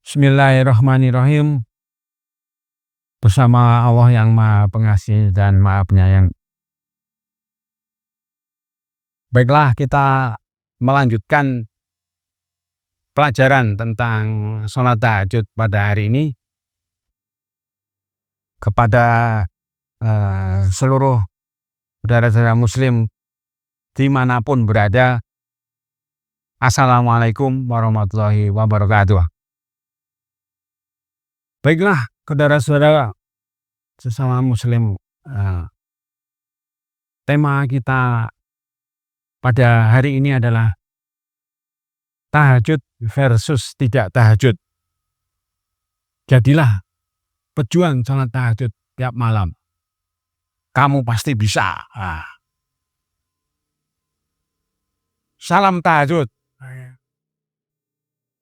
Bismillahirrahmanirrahim. Bersama Allah yang Maha Pengasih dan Maha Penyayang. Baiklah, kita melanjutkan pelajaran tentang sholat tahajud pada hari ini kepada seluruh saudara-saudara muslim dimanapun berada. Assalamualaikum warahmatullahi wabarakatuh. Baiklah, saudara-saudara sesama muslim, tema kita pada hari ini adalah tahajud versus tidak tahajud. Jadilah pejuang sholat tahajud tiap malam. Kamu pasti bisa. Salam tahajud.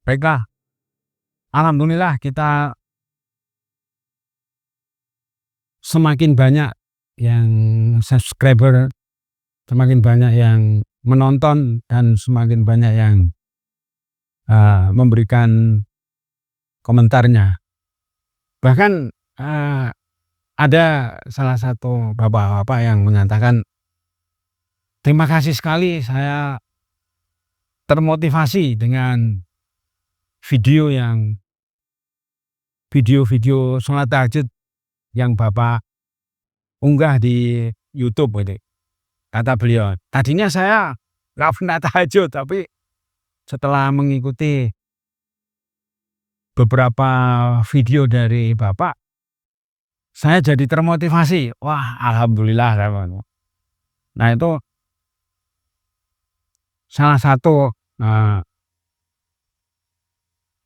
Baiklah, alhamdulillah kita semakin banyak yang subscriber, semakin banyak yang menonton, dan semakin banyak yang memberikan komentarnya. Bahkan ada salah satu bapak-bapak yang mengatakan, terima kasih sekali, saya termotivasi dengan video-video sholat tahajud yang Bapak unggah di YouTube gitu. Kata beliau, tadinya saya nggak pernah tahajud, tapi setelah mengikuti beberapa video dari Bapak, saya jadi termotivasi. Wah, alhamdulillah. Nah, itu salah satu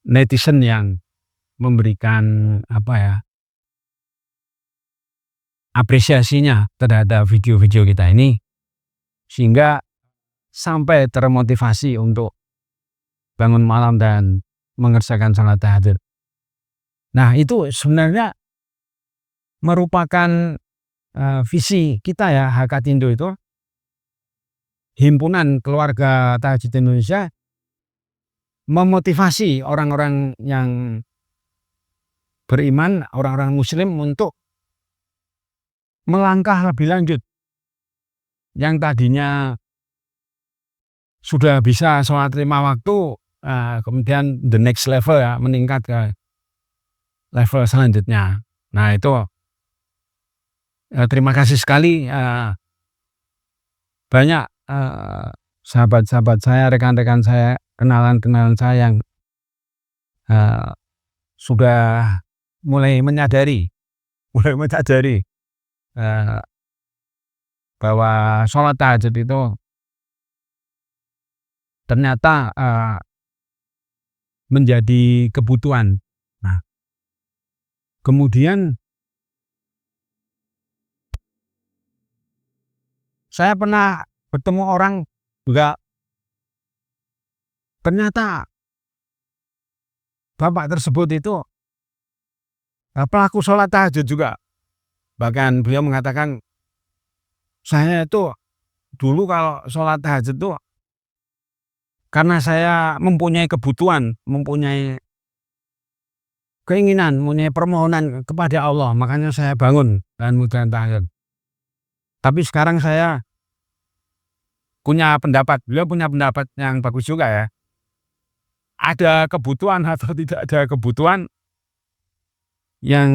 netizen yang memberikan apresiasinya terhadap video-video kita ini, sehingga sampai termotivasi untuk bangun malam dan mengerjakan sholat tahajud. Nah, itu sebenarnya merupakan visi kita ya, Hakatindo itu, Himpunan Keluarga Tahajud Indonesia, memotivasi orang-orang yang beriman, orang-orang muslim untuk melangkah lebih lanjut. Yang tadinya sudah bisa sholat 5 waktu, kemudian the next level ya, meningkat ke level selanjutnya. Nah, itu terima kasih sekali, banyak sahabat-sahabat saya, rekan-rekan saya, kenalan-kenalan saya yang sudah mulai menyadari bahwa sholat tahajud itu ternyata menjadi kebutuhan. Nah, kemudian saya pernah bertemu orang juga, ternyata bapak tersebut itu pelaku sholat tahajud juga. Bahkan beliau mengatakan, saya itu dulu kalau sholat tahajud itu karena saya mempunyai kebutuhan, mempunyai keinginan, mempunyai permohonan kepada Allah, makanya saya bangun dan mengerjakan tahajud. Tapi sekarang saya punya pendapat, beliau punya pendapat yang bagus juga ya. Ada kebutuhan atau tidak ada kebutuhan, yang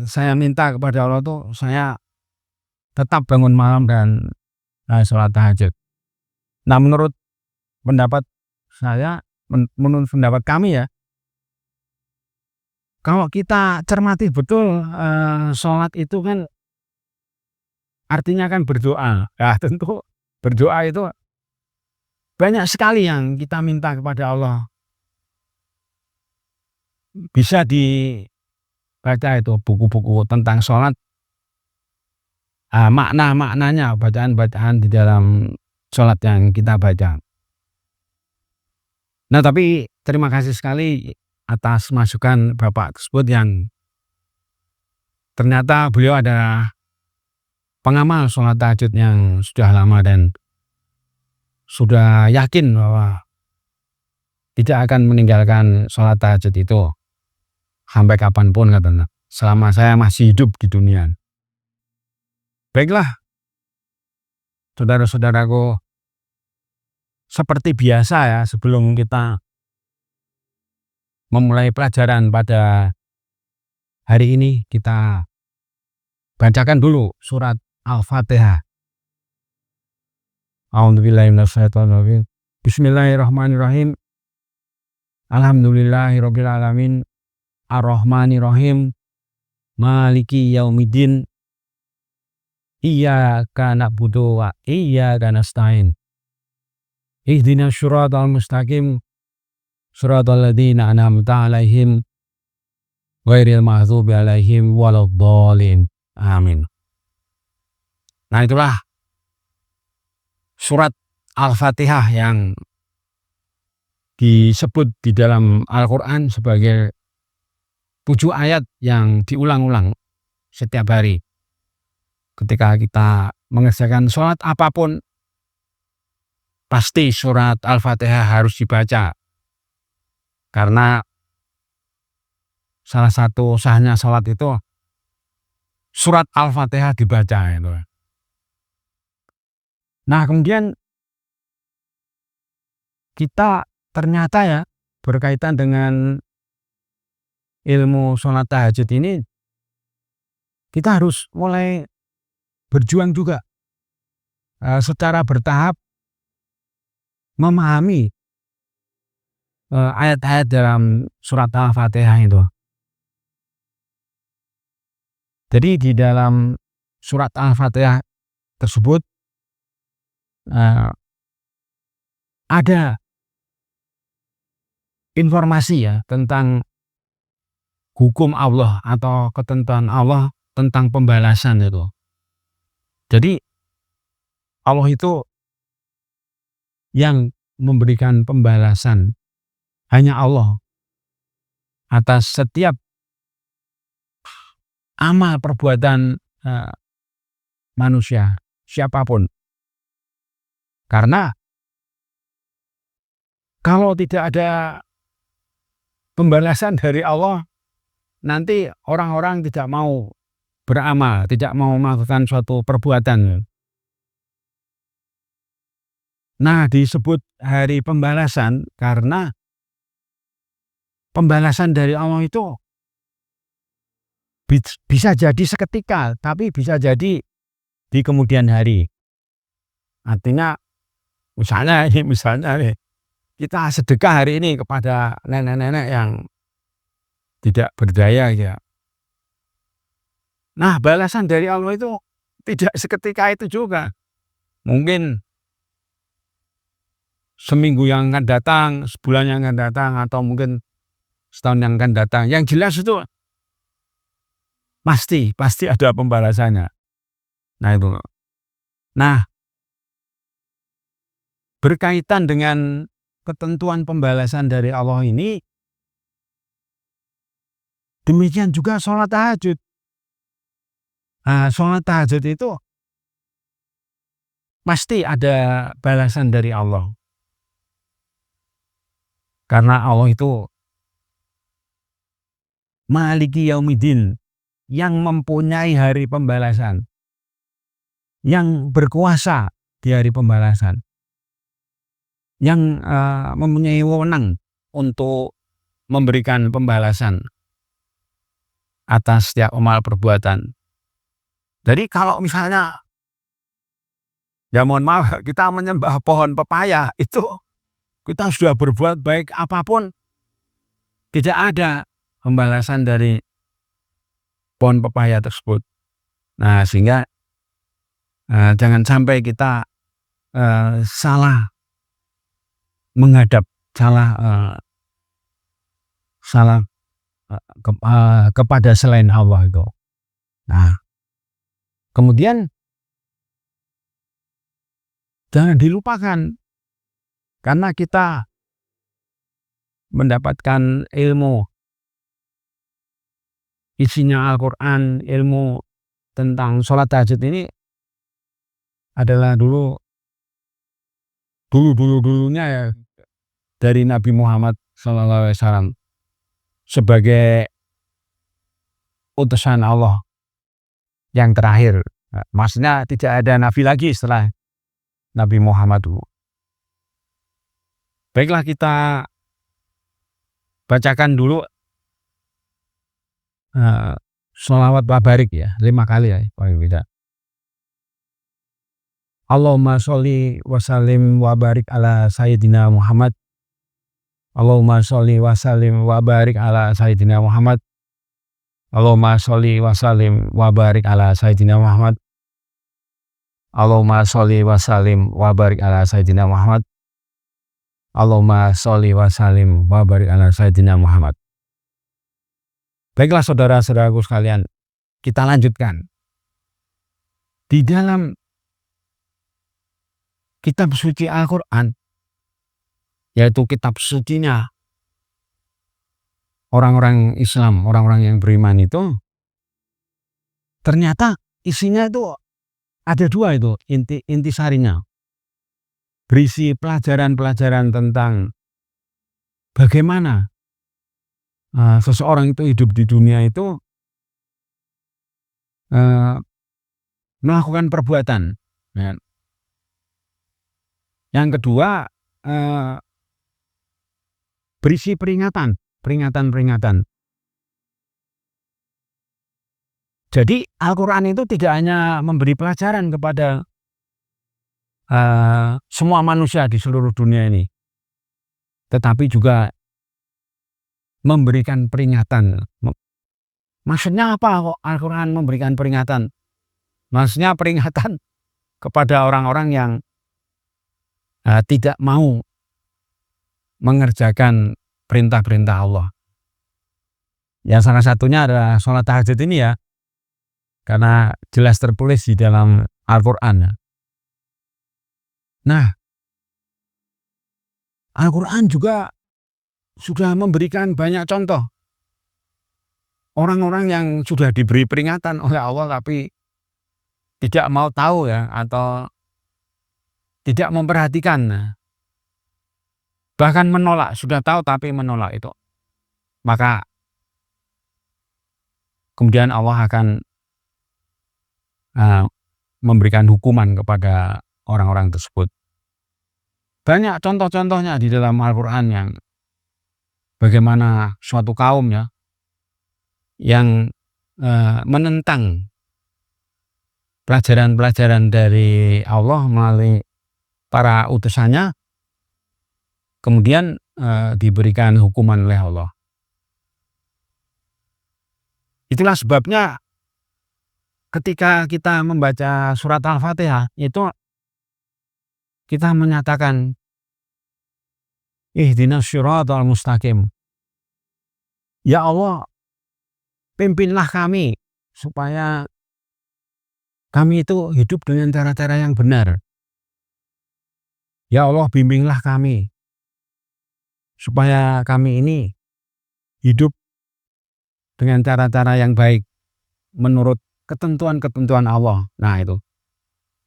saya minta kepada Allah itu saya tetap bangun malam dan sholat tahajud. Nah, menurut pendapat saya, menurut pendapat kami ya, kalau kita cermati betul, sholat itu kan artinya kan berdoa. Ya, tentu berdoa itu banyak sekali yang kita minta kepada Allah. Bisa dibaca itu buku-buku tentang sholat, makna-maknanya, bacaan-bacaan di dalam sholat yang kita baca. Nah, tapi terima kasih sekali atas masukan Bapak tersebut yang ternyata beliau adalah pengamal sholat tahajud yang sudah lama dan sudah yakin bahwa tidak akan meninggalkan sholat tahajud itu. sampai kapanpun katanya, selama saya masih hidup di dunia. Baiklah, saudara-saudaraku, seperti biasa ya, sebelum kita memulai pelajaran pada hari ini, kita bacakan dulu surat Al-Fatihah. A'udzubillahiminasyaitonirrajim. Bismillahirrahmanirrahim. Alhamdulillahirabbil alamin. Ar-Rahmanirrahim. Maliki yaumiddin. Iyyaka na'budu wa iyyaka nasta'in. Ihdinas syiratal mustaqim. Syiratal ladzina an'amta 'alaihim ghairil maghdubi 'alaihim waladdallin. Amin. Nah, itulah surat Al-Fatihah yang disebut di dalam Al-Quran sebagai 7 ayat yang diulang-ulang setiap hari. Ketika kita mengerjakan sholat apapun, pasti surat Al-Fatihah harus dibaca. Karena salah satu sahnya sholat itu surat Al-Fatihah dibaca itu. Nah, kemudian kita ternyata ya berkaitan dengan ilmu sholat tahajud ini, kita harus mulai berjuang juga secara bertahap memahami ayat-ayat dalam surat Al-Fatihah itu. Jadi di dalam surat Al-Fatihah tersebut ada informasi ya tentang hukum Allah atau ketentuan Allah tentang pembalasan itu. Jadi Allah itu yang memberikan pembalasan, hanya Allah atas setiap amal perbuatan manusia siapapun. Karena kalau tidak ada pembalasan dari Allah, nanti orang-orang tidak mau beramal, tidak mau melakukan suatu perbuatan. Nah, disebut hari pembalasan karena pembalasan dari Allah itu bisa jadi seketika, tapi bisa jadi di kemudian hari. Artinya, misalnya kita sedekah hari ini kepada nenek-nenek yang tidak berdaya ya. Nah, balasan dari Allah itu tidak seketika itu juga. Mungkin seminggu yang akan datang, sebulan yang akan datang, atau mungkin setahun yang akan datang. Yang jelas itu pasti ada pembalasannya. Nah, itu. Nah, berkaitan dengan ketentuan pembalasan dari Allah ini, demikian juga sholat tahajud. Nah, sholat tahajud itu pasti ada balasan dari Allah. Karena Allah itu Maliki yaumiddin, yang mempunyai hari pembalasan, yang berkuasa di hari pembalasan, yang mempunyai wewenang untuk memberikan pembalasan atas setiap amal perbuatan. Jadi kalau misalnya, ya mohon maaf, kita menyembah pohon pepaya, itu kita sudah berbuat baik apapun, tidak ada pembalasan dari pohon pepaya tersebut. Nah, sehingga jangan sampai kita salah menghadap, salah kepada selain Allah itu. Nah, kemudian jangan dilupakan, karena kita mendapatkan ilmu isinya Al-Quran, ilmu tentang sholat tahajud ini adalah dulunya ya dari Nabi Muhammad SAW sebagai utusan Allah yang terakhir. Maksudnya tidak ada nabi lagi setelah Nabi Muhammad dulu. Baiklah, kita bacakan dulu sholawat wa barik ya, 5 kali ya paling tidak. Allahumma sholli wa sallim wa barik ala sayyidina Muhammad. Allahumma sholli wa sallim wa barik ala sayyidina Muhammad. Allahumma sholli wa sallim wa barik ala sayyidina Muhammad. Allahumma sholli wa sallim wa barik ala sayyidina Muhammad. Allahumma sholli wa sallim wa barik ala sayyidina Muhammad. Baiklah saudara-saudaraku sekalian, kita lanjutkan. Di dalam kitab suci Al-Quran, yaitu kitab sucinya orang-orang Islam, orang-orang yang beriman itu, ternyata isinya itu ada 2 itu intisarinya. Berisi pelajaran-pelajaran tentang bagaimana seseorang itu hidup di dunia itu melakukan perbuatan. Ya. Yang kedua, berisi peringatan. Jadi Al-Quran itu tidak hanya memberi pelajaran kepada semua manusia di seluruh dunia ini, tetapi juga memberikan peringatan. Maksudnya apa kok Al-Quran memberikan peringatan? Maksudnya peringatan kepada orang-orang yang tidak mau mengerjakan perintah-perintah Allah. Ya, salah satunya adalah sholat tahajud ini ya, karena jelas tertulis di dalam Al-Quran. Nah, Al-Quran juga sudah memberikan banyak contoh orang-orang yang sudah diberi peringatan oleh Allah tapi tidak mau tahu ya, atau tidak memperhatikan, bahkan menolak. Sudah tahu tapi menolak itu, maka kemudian Allah akan memberikan hukuman kepada orang-orang tersebut. Banyak contoh-contohnya di dalam Al-Quran yang bagaimana suatu kaum ya yang menentang pelajaran-pelajaran dari Allah melalui para utusannya, kemudian diberikan hukuman oleh Allah. Itulah sebabnya ketika kita membaca surat Al-Fatihah itu kita menyatakan ihdinas syiratal mustaqim. Ya Allah, pimpinlah kami supaya kami itu hidup dengan cara-cara yang benar. Ya Allah, bimbinglah kami supaya kami ini hidup dengan cara-cara yang baik menurut ketentuan-ketentuan Allah. Nah itu.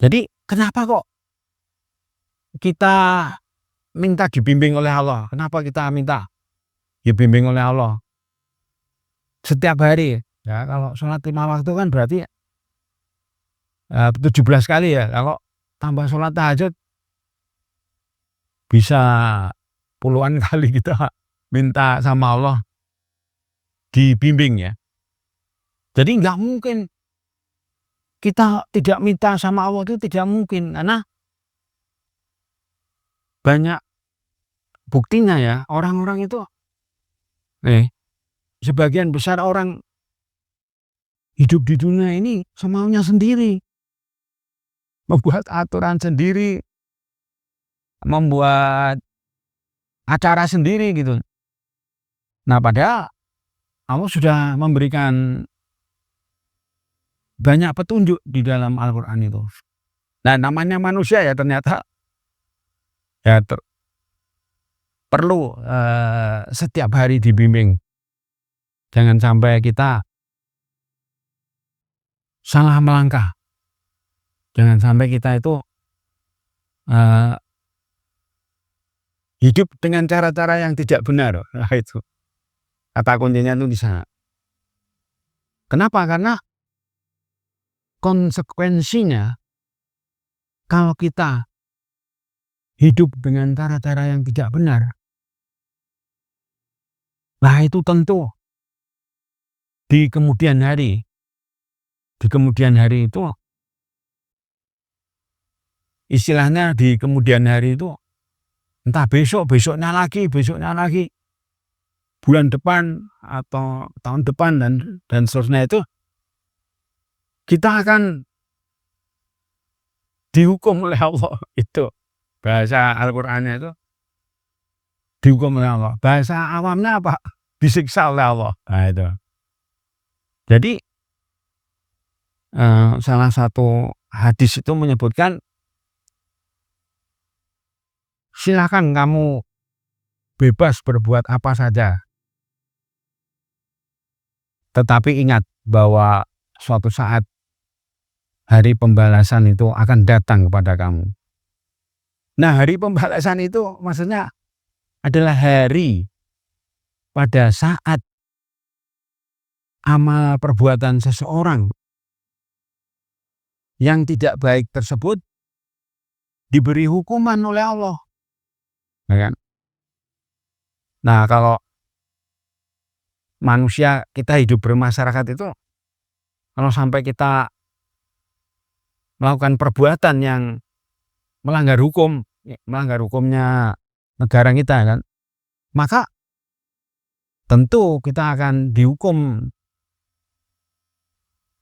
Jadi kenapa kok kita minta dibimbing oleh Allah? Kenapa kita minta dibimbing oleh Allah setiap hari? Ya, kalau sholat 5 waktu kan berarti 17 kali ya. Kalau tambah sholat tahajud bisa puluhan kali kita minta sama Allah dibimbing ya. Jadi nggak mungkin kita tidak minta sama Allah, itu tidak mungkin, karena banyak buktinya ya. Orang-orang itu sebagian besar orang hidup di dunia ini semaunya sendiri, membuat aturan sendiri, membuat acara sendiri gitu. Nah, padahal Allah sudah memberikan banyak petunjuk di dalam Al-Quran itu. Nah, namanya manusia ya ternyata ya perlu setiap hari dibimbing. Jangan sampai kita salah melangkah. Jangan sampai kita itu hidup dengan cara-cara yang tidak benar. Nah, itu kata kuncinya itu di sana. Kenapa? Karena konsekuensinya kalau kita hidup dengan cara-cara yang tidak benar, nah itu tentu di kemudian hari itu istilahnya di kemudian hari itu entah besoknya lagi, bulan depan atau tahun depan dan seterusnya itu kita akan dihukum oleh Allah. Itu bahasa Al-Qur'annya itu dihukum oleh Allah. Bahasa awamnya apa? Disiksa oleh Allah. Nah itu. Jadi salah satu hadis itu menyebutkan silakan kamu bebas berbuat apa saja. Tetapi ingat bahwa suatu saat hari pembalasan itu akan datang kepada kamu. Nah, hari pembalasan itu maksudnya adalah hari pada saat amal perbuatan seseorang yang tidak baik tersebut diberi hukuman oleh Allah. Ya kan? Nah, kalau manusia kita hidup bermasyarakat itu, kalau sampai kita melakukan perbuatan yang melanggar hukumnya negara kita kan, maka tentu kita akan dihukum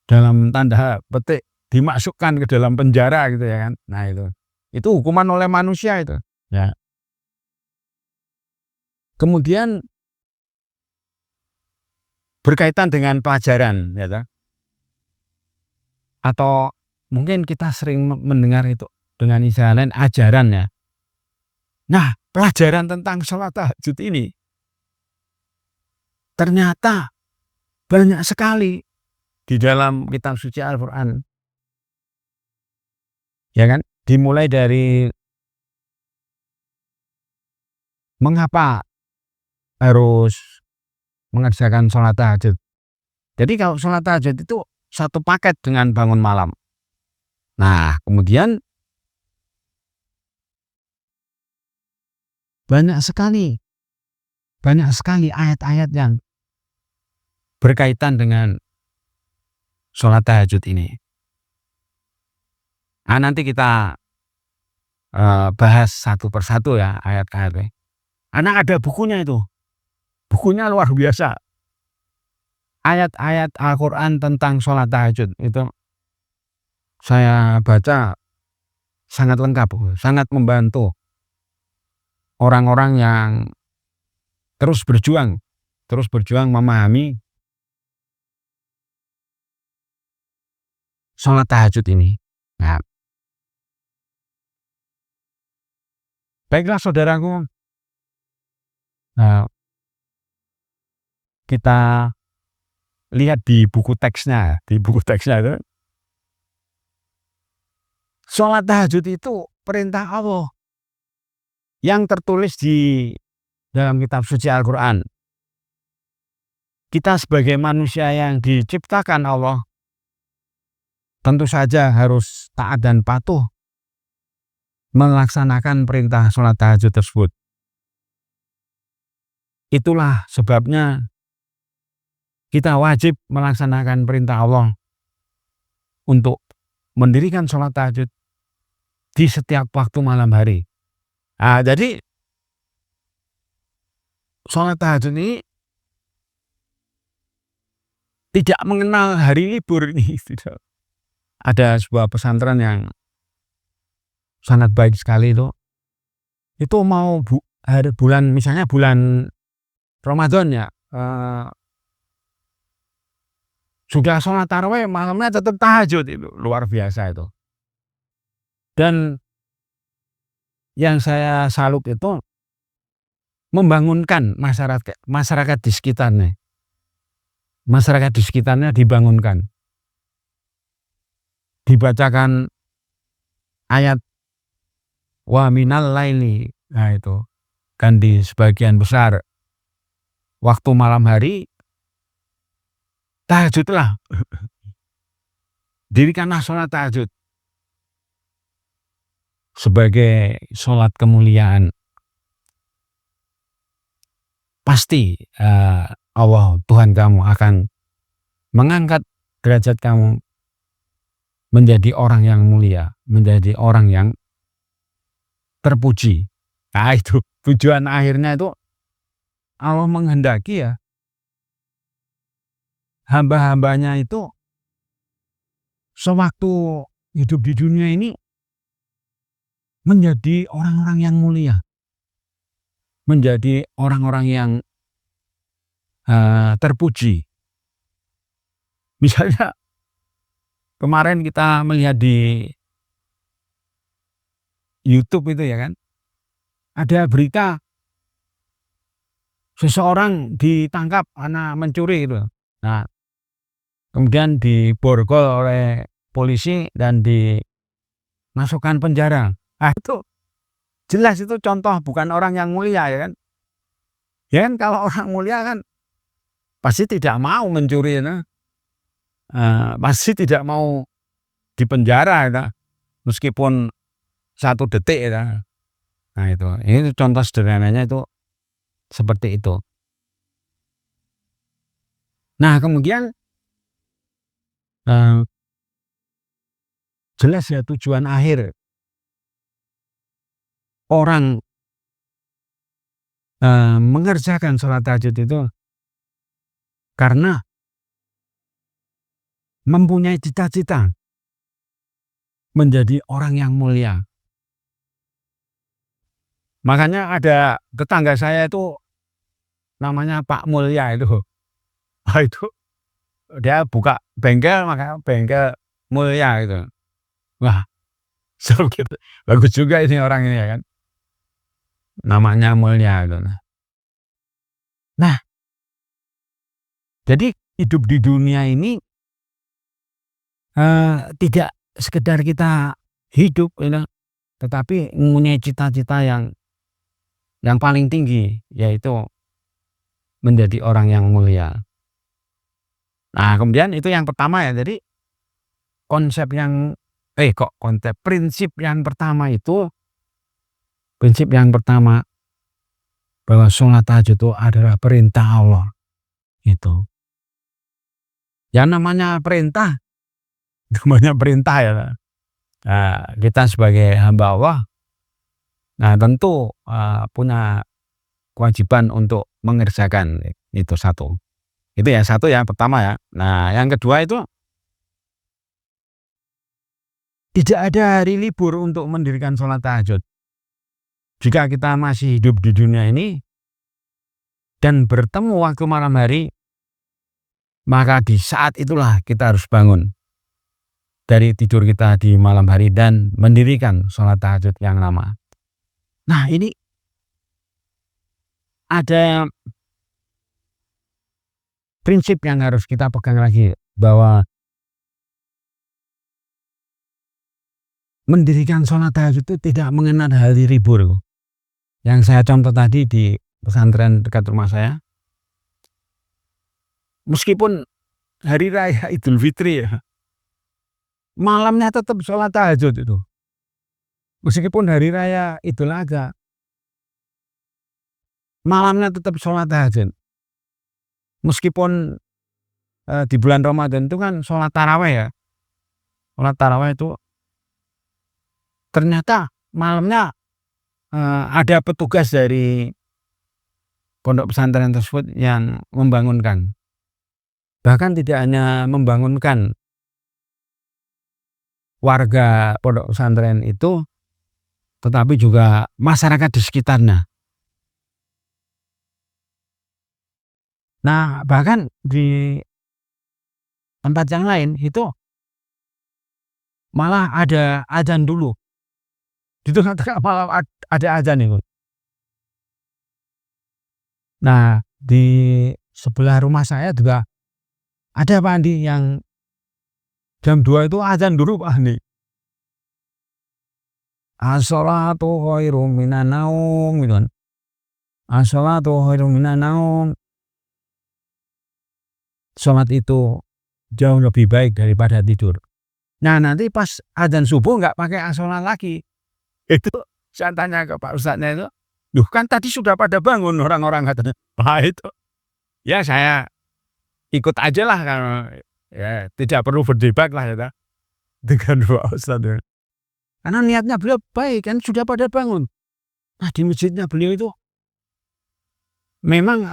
dalam tanda petik dimasukkan ke dalam penjara gitu ya kan. Nah itu hukuman oleh manusia itu ya. Kemudian berkaitan dengan pelajaran ya kan? Atau mungkin kita sering mendengar itu dengan istilah lain ajaran ya. Nah, pelajaran tentang sholat tahajud ini ternyata banyak sekali di dalam kitab suci Al-Qur'an. Ya kan? Dimulai dari mengapa harus mengerjakan sholat tahajud. Jadi kalau sholat tahajud itu satu paket dengan bangun malam. Nah, kemudian banyak sekali ayat-ayat yang berkaitan dengan sholat tahajud ini. Nah, nanti kita bahas satu persatu ya ayat-ayatnya. Karena ada bukunya itu. Bukunya luar biasa. Ayat-ayat Al-Qur'an tentang sholat tahajud itu saya baca sangat lengkap, sangat membantu orang-orang yang terus berjuang memahami sholat tahajud ini. Nah, baiklah saudaraku, kita lihat di buku teksnya itu sholat tahajud itu perintah Allah yang tertulis di dalam kitab suci Al-Qur'an. Kita sebagai manusia yang diciptakan Allah tentu saja harus taat dan patuh melaksanakan perintah sholat tahajud tersebut. Itulah sebabnya kita wajib melaksanakan perintah Allah untuk mendirikan sholat tahajud di setiap waktu malam hari. Nah, jadi sholat tahajud ini tidak mengenal hari libur ini. Tidak. Ada sebuah pesantren yang sangat baik sekali itu. Itu mau bulan misalnya bulan Ramadan ya. Sudah sholat tarawih malamnya tetap tahajud, itu luar biasa itu. Dan yang saya salut itu membangunkan masyarakat di sekitarnya. Masyarakat di sekitarnya dibangunkan. Dibacakan ayat wa minal laili. Nah itu kan di sebagian besar waktu malam hari tahajudlah, dirikanlah sholat tahajud sebagai sholat kemuliaan. Pasti Allah Tuhan kamu akan mengangkat derajat kamu menjadi orang yang mulia, menjadi orang yang terpuji. Nah itu tujuan akhirnya itu Allah menghendaki ya hamba-hambanya itu sewaktu hidup di dunia ini menjadi orang-orang yang mulia, menjadi orang-orang yang terpuji. Misalnya kemarin kita melihat di YouTube itu ya kan, ada berita seseorang ditangkap karena mencuri itu. Nah, kemudian diborgol oleh polisi dan dimasukkan penjara. Nah, itu jelas itu contoh bukan orang yang mulia ya kan. Ya kan kalau orang mulia kan pasti tidak mau mencuri ya. Pasti tidak mau dipenjara ya. Meskipun 1 detik ya. Nah itu, ini contoh sederhananya itu seperti itu. Nah kemudian jelas ya tujuan akhir orang mengerjakan sholat tahajud itu karena mempunyai cita-cita menjadi orang yang mulia. Makanya ada tetangga saya itu namanya Pak Mulya itu. Itu dia buka bengkel, makanya bengkel Mulya gitu. Wah, seru gitu. Bagus juga ini orang ini ya kan. Namanya Mulya gitu. Nah, jadi hidup di dunia ini tidak sekedar kita hidup, gitu, tetapi mempunyai cita-cita yang paling tinggi, yaitu menjadi orang yang mulia. Nah, kemudian itu yang pertama ya. Jadi prinsip yang pertama bahwa sholat tahajud itu adalah perintah Allah. Itu. Yang namanya perintah ya. Nah, kita sebagai hamba Allah, nah tentu punya kewajiban untuk mengerjakan itu satu. Itu ya satu ya pertama ya. Nah yang kedua itu tidak ada hari libur untuk mendirikan sholat tahajud. Jika kita masih hidup di dunia ini dan bertemu waktu malam hari, maka di saat itulah kita harus bangun dari tidur kita di malam hari dan mendirikan sholat tahajud yang lama. Nah ini ada prinsip yang harus kita pegang lagi, bahwa mendirikan sholat tahajud itu tidak mengenal hari libur. Yang saya contoh tadi di pesantren dekat rumah saya, meskipun hari raya Idul Fitri ya, malamnya tetap sholat tahajud itu. Meskipun hari raya Idul Adha, malamnya tetap sholat tahajud. Meskipun di bulan Ramadan itu kan sholat taraweh ya. Sholat taraweh itu ternyata malamnya ada petugas dari pondok pesantren tersebut yang membangunkan. Bahkan tidak hanya membangunkan warga pondok pesantren itu, tetapi juga masyarakat di sekitarnya. Nah, bahkan di tempat yang lain itu malah ada azan dulu. Di tengah-tengah malam ada azan itu. Nah, di sebelah rumah saya juga ada Pak Andi yang jam 2 itu azan dulu Pak Andi. As-sholatu khairum minan naum gitu kan. As-sholatu khairum minan naum. sholat itu jauh lebih baik daripada tidur. Nah, nanti pas adzan subuh nggak pakai sholat lagi. Itu saya tanya ke Pak Ustadznya itu, "Loh, kan tadi sudah pada bangun orang-orang," katanya. Wah, itu ya saya ikut aja lah, kalau ya tidak perlu berdebat lah ya dengan Pak Ustadz ya. Karena niatnya beliau baik, kan sudah pada bangun. Nah, di masjidnya beliau itu memang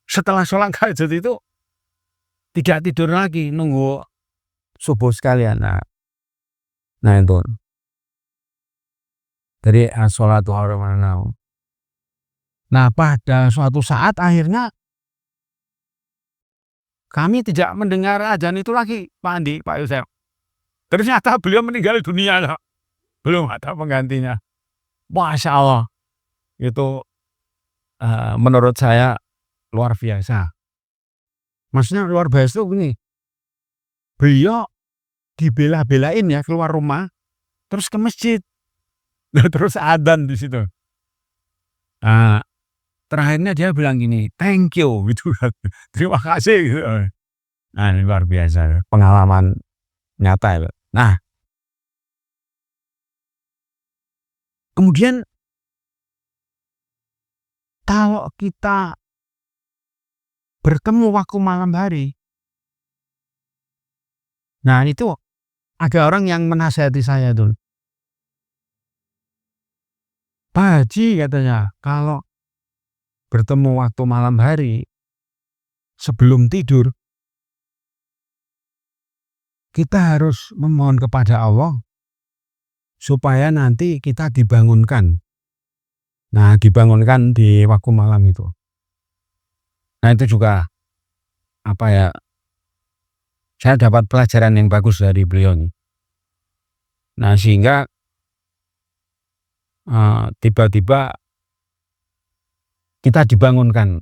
setelah sholat tahajud itu tidak tidur lagi, nunggu subuh sekalian. Nah itu. Jadi sholatu khairun minan naum. Nah, pada suatu saat akhirnya kami tidak mendengar adzan itu lagi, Pak Andi, Pak Yosef. Ternyata beliau meninggal dunia loh. Belum ada penggantinya. Masya Allah. Itu menurut saya luar biasa. Maksudnya luar biasa itu begini. Beliau dibela-belain ya keluar rumah, terus ke masjid. Terus adzan di situ. Nah, terakhirnya dia bilang gini, "Thank you," gitu. Terima kasih gitu. Nah, ini luar biasa, pengalaman nyata ya. Nah, kemudian kalau kita bertemu waktu malam hari, nah itu ada orang yang menasihati saya tuh, "Pak Haji," katanya, "kalau bertemu waktu malam hari sebelum tidur, kita harus memohon kepada Allah supaya nanti kita dibangunkan." Nah, dibangunkan di waktu malam itu. Nah, itu juga apa ya, saya dapat pelajaran yang bagus dari beliau nih. Nah, sehingga tiba-tiba kita dibangunkan.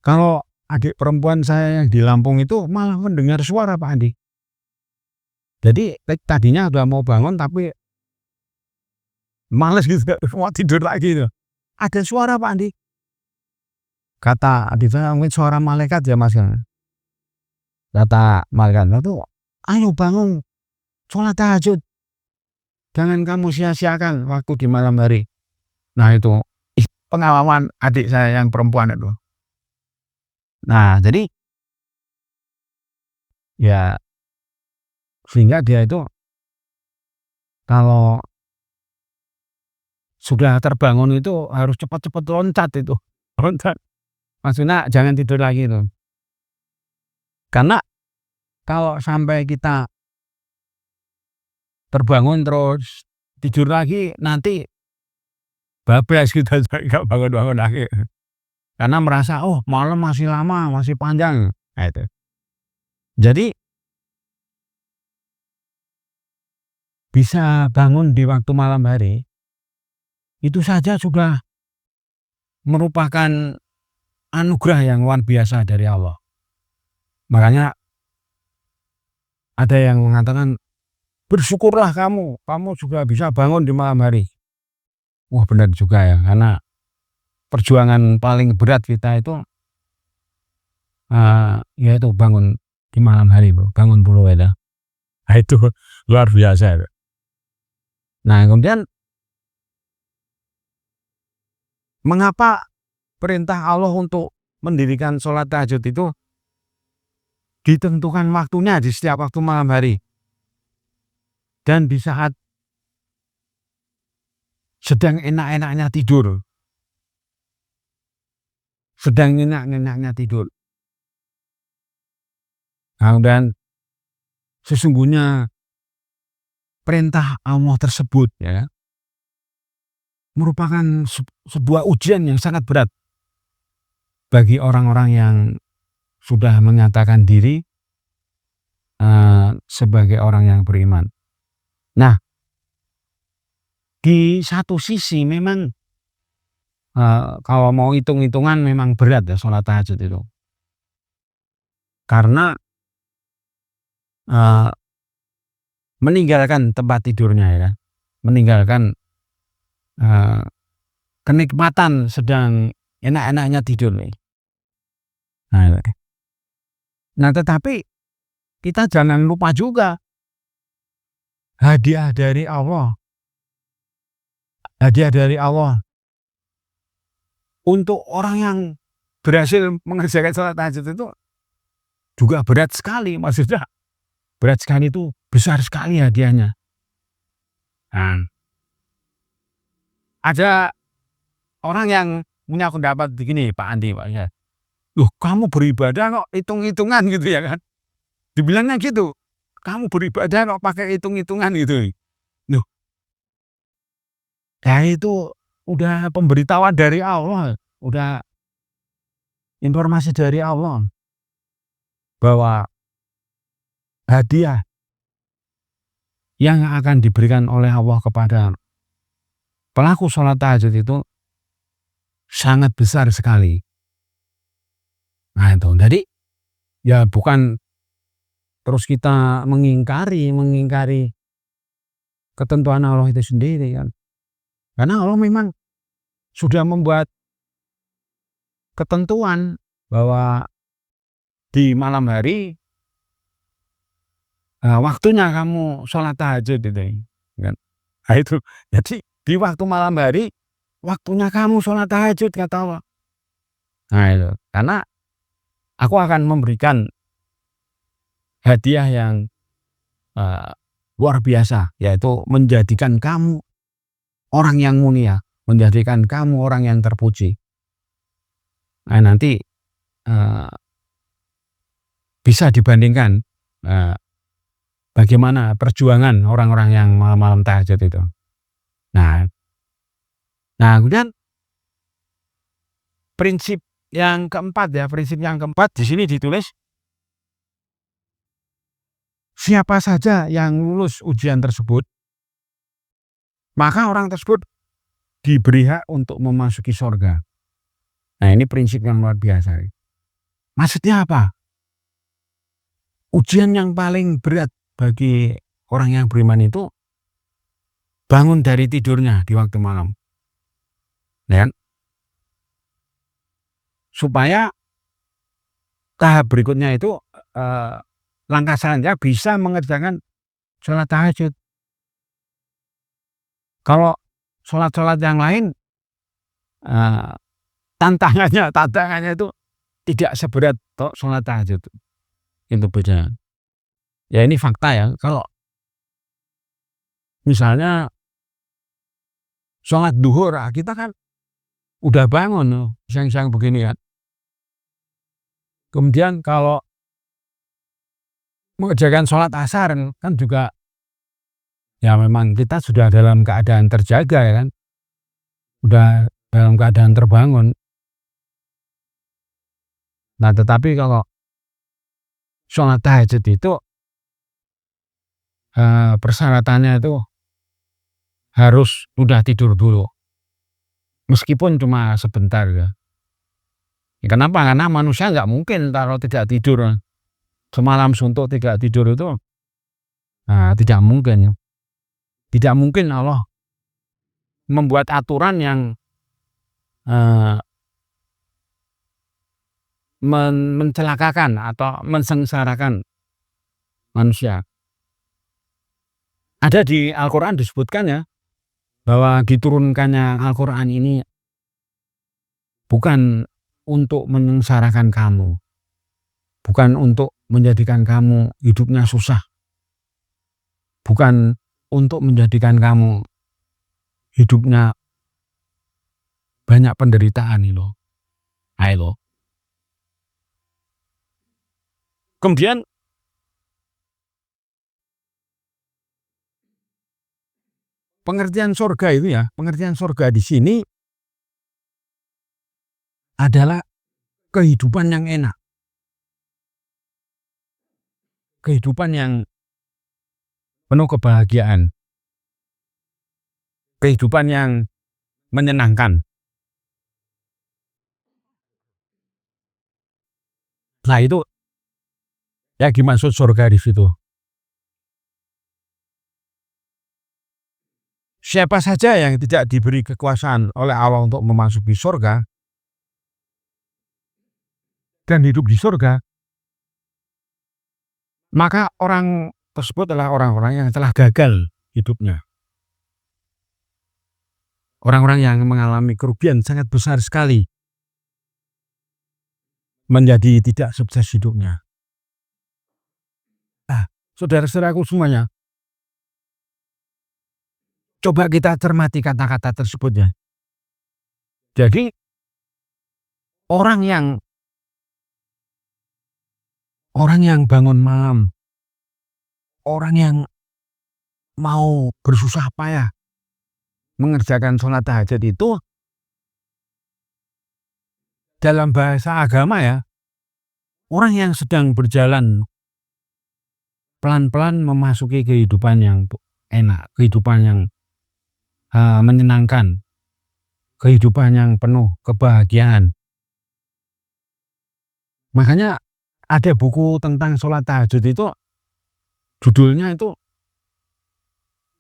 Kalau adik perempuan saya yang di Lampung itu malah mendengar suara, Pak Andi. Jadi tadinya udah mau bangun tapi males gitu, mau tidur lagi tuh. Ada suara, Pak Andi. Kata adik saya, "Mungkin suara malaikat ya, Mas." Kata malaikat itu, "Ayo bangun, sholat tahajud. Jangan kamu sia-siakan waktu di malam hari." Nah, itu pengalaman adik saya yang perempuan itu. Nah, jadi ya sehingga dia itu kalau sudah terbangun itu harus cepat-cepat loncat itu. Loncat. Maksudnya jangan tidur lagi itu. Karena kalau sampai kita terbangun terus tidur lagi, nanti bablas kita nggak bangun-bangun lagi. Karena merasa, "Oh, malam masih lama, masih panjang." Nah, itu. Jadi bisa bangun di waktu malam hari, itu saja sudah merupakan anugerah yang luar biasa dari Allah. Makanya ada yang mengatakan, "Bersyukurlah kamu juga bisa bangun di malam hari." Wah, benar juga ya, karena perjuangan paling berat kita itu yaitu bangun di malam hari, Bro. Bangun dulu ya. Nah, itu luar biasa itu. Nah, kemudian mengapa perintah Allah untuk mendirikan sholat tahajud itu ditentukan waktunya di setiap waktu malam hari dan di saat sedang enak-enaknya tidur. Sedang enak-enaknya tidur. Nah, dan sesungguhnya perintah Allah tersebut ya merupakan sebuah ujian yang sangat berat bagi orang-orang yang sudah menyatakan diri sebagai orang yang beriman. Nah, di satu sisi memang kalau mau hitung-hitungan memang berat ya sholat tahajud itu. Karena meninggalkan tempat tidurnya ya, meninggalkan kenikmatan sedang enak-enaknya tidur nih. Nah, tetapi kita jangan lupa juga hadiah dari Allah. Hadiah dari Allah untuk orang yang berhasil mengerjakan sholat tahajud itu juga berat sekali, maksudnya berat sekali itu besar sekali hadiahnya. Nah, ada orang yang punya pendapat begini, Pak Andi, Pak, ya. "Loh, kamu beribadah kok hitung-hitungan," gitu ya kan. Dibilangnya gitu, "Kamu beribadah kok pakai hitung-hitungan," gitu. Loh, ya itu udah pemberitahuan dari Allah, udah informasi dari Allah bahwa hadiah yang akan diberikan oleh Allah kepada pelaku sholat tahajud itu sangat besar sekali. Nah itu, jadi ya bukan terus kita mengingkari ketentuan Allah itu sendiri kan. Karena Allah memang sudah membuat ketentuan bahwa di malam hari waktunya kamu sholat tahajud itu kan. Nah itu, jadi di waktu malam hari waktunya kamu sholat tahajud kata Allah. Nah itu, karena aku akan memberikan hadiah yang luar biasa, yaitu menjadikan kamu orang yang mulia, menjadikan kamu orang yang terpuji. Nah nanti bisa dibandingkan bagaimana perjuangan orang-orang yang malam-malam tahajud itu. Nah kemudian prinsip yang keempat di sini ditulis, siapa saja yang lulus ujian tersebut, maka orang tersebut diberi hak untuk memasuki surga. Nah ini prinsip yang luar biasa. Maksudnya apa? Ujian yang paling berat bagi orang yang beriman itu bangun dari tidurnya di waktu malam. Ya kan? Supaya tahap berikutnya itu langkah selanjutnya bisa mengerjakan sholat tahajud. Kalau sholat-sholat yang lain tantangannya itu tidak seberat sholat tahajud. Itu beda. Ya ini fakta ya. Kalau misalnya sholat duhur, kita kan udah bangun siang-siang begini kan. Kemudian kalau mengerjakan sholat asar kan juga ya memang kita sudah dalam keadaan terjaga ya kan. Udah dalam keadaan terbangun. Nah tetapi kalau sholat tahajud itu persyaratannya itu harus udah tidur dulu. Meskipun cuma sebentar ya. Kenapa? Karena manusia nggak mungkin kalau tidak tidur. Semalam suntuk tidak tidur itu tidak mungkin ya. Tidak mungkin Allah membuat aturan yang mencelakakan atau mensengsarakan manusia. Ada di Al-Quran disebutkan ya, bahwa diturunkannya Al-Quran ini bukan untuk menyengsarakan kamu, bukan untuk menjadikan kamu hidupnya susah, bukan untuk menjadikan kamu hidupnya banyak penderitaan ini loh. Ayo. Kemudian pengertian surga itu ya, pengertian surga di sini adalah kehidupan yang enak. Kehidupan yang penuh kebahagiaan. Kehidupan yang menyenangkan. Nah itu ya dimaksud surga di situ. Siapa saja yang tidak diberi kekuasaan oleh Allah untuk memasuki surga dan hidup di surga, maka orang tersebut adalah orang-orang yang telah gagal hidupnya. Orang-orang yang mengalami kerugian sangat besar sekali menjadi tidak sukses hidupnya. Saudara-saudaraku semuanya, coba kita cermati kata-kata tersebut ya. Jadi orang yang bangun malam, orang yang mau bersusah payah mengerjakan sholat tahajud itu, dalam bahasa agama ya, orang yang sedang berjalan pelan-pelan memasuki kehidupan yang enak, kehidupan yang menyenangkan, kehidupan yang penuh kebahagiaan. Makanya ada buku tentang sholat tahajud itu, judulnya itu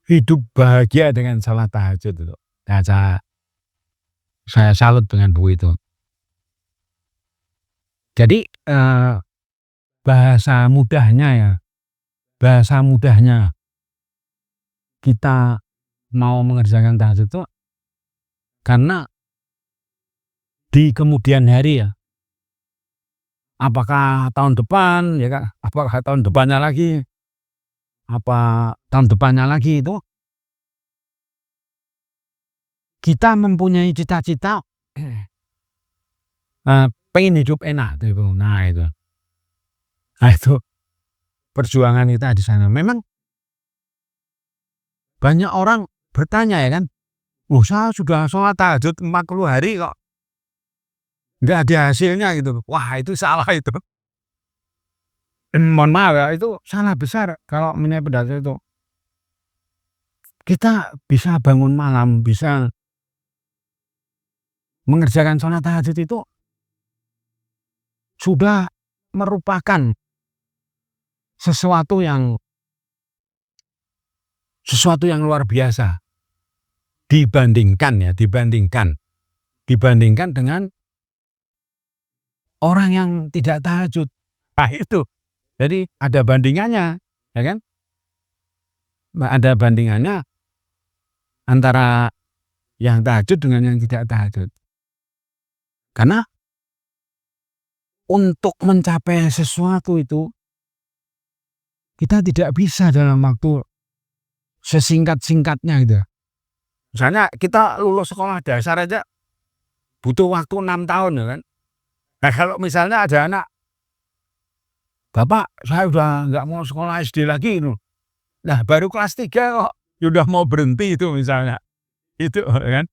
Hidup Bahagia dengan Sholat Tahajud itu. Nah, saya salut dengan buku itu. Jadi bahasa mudahnya kita mau mengerjakan tahajud itu karena di kemudian hari ya, apakah tahun depan ya kan, apakah tahun depannya lagi, apa tahun depannya lagi, itu kita mempunyai cita-cita pengen hidup enak itu. Nah itu perjuangan kita di sana. Memang banyak orang bertanya ya kan, saya sudah sholat tahajud 40 hari kok nggak ada hasilnya gitu. Wah, itu salah itu. Mohon maaf ya, itu salah besar kalau menilai pendapat itu. Kita bisa bangun malam, bisa mengerjakan sholat tahajud itu sudah merupakan sesuatu yang luar biasa dibandingkan dengan orang yang tidak tahajud. Nah itu, jadi ada bandingannya, ya kan? Ada bandingannya antara yang tahajud dengan yang tidak tahajud. Karena untuk mencapai sesuatu itu kita tidak bisa dalam waktu sesingkat-singkatnya gitu. Misalnya kita lulus sekolah dasar aja butuh waktu 6 tahun ya kan. Nah kalau misalnya ada anak, Bapak saya udah nggak mau sekolah SD lagi itu. Nah baru kelas 3 kok udah mau berhenti itu misalnya. Itu kan.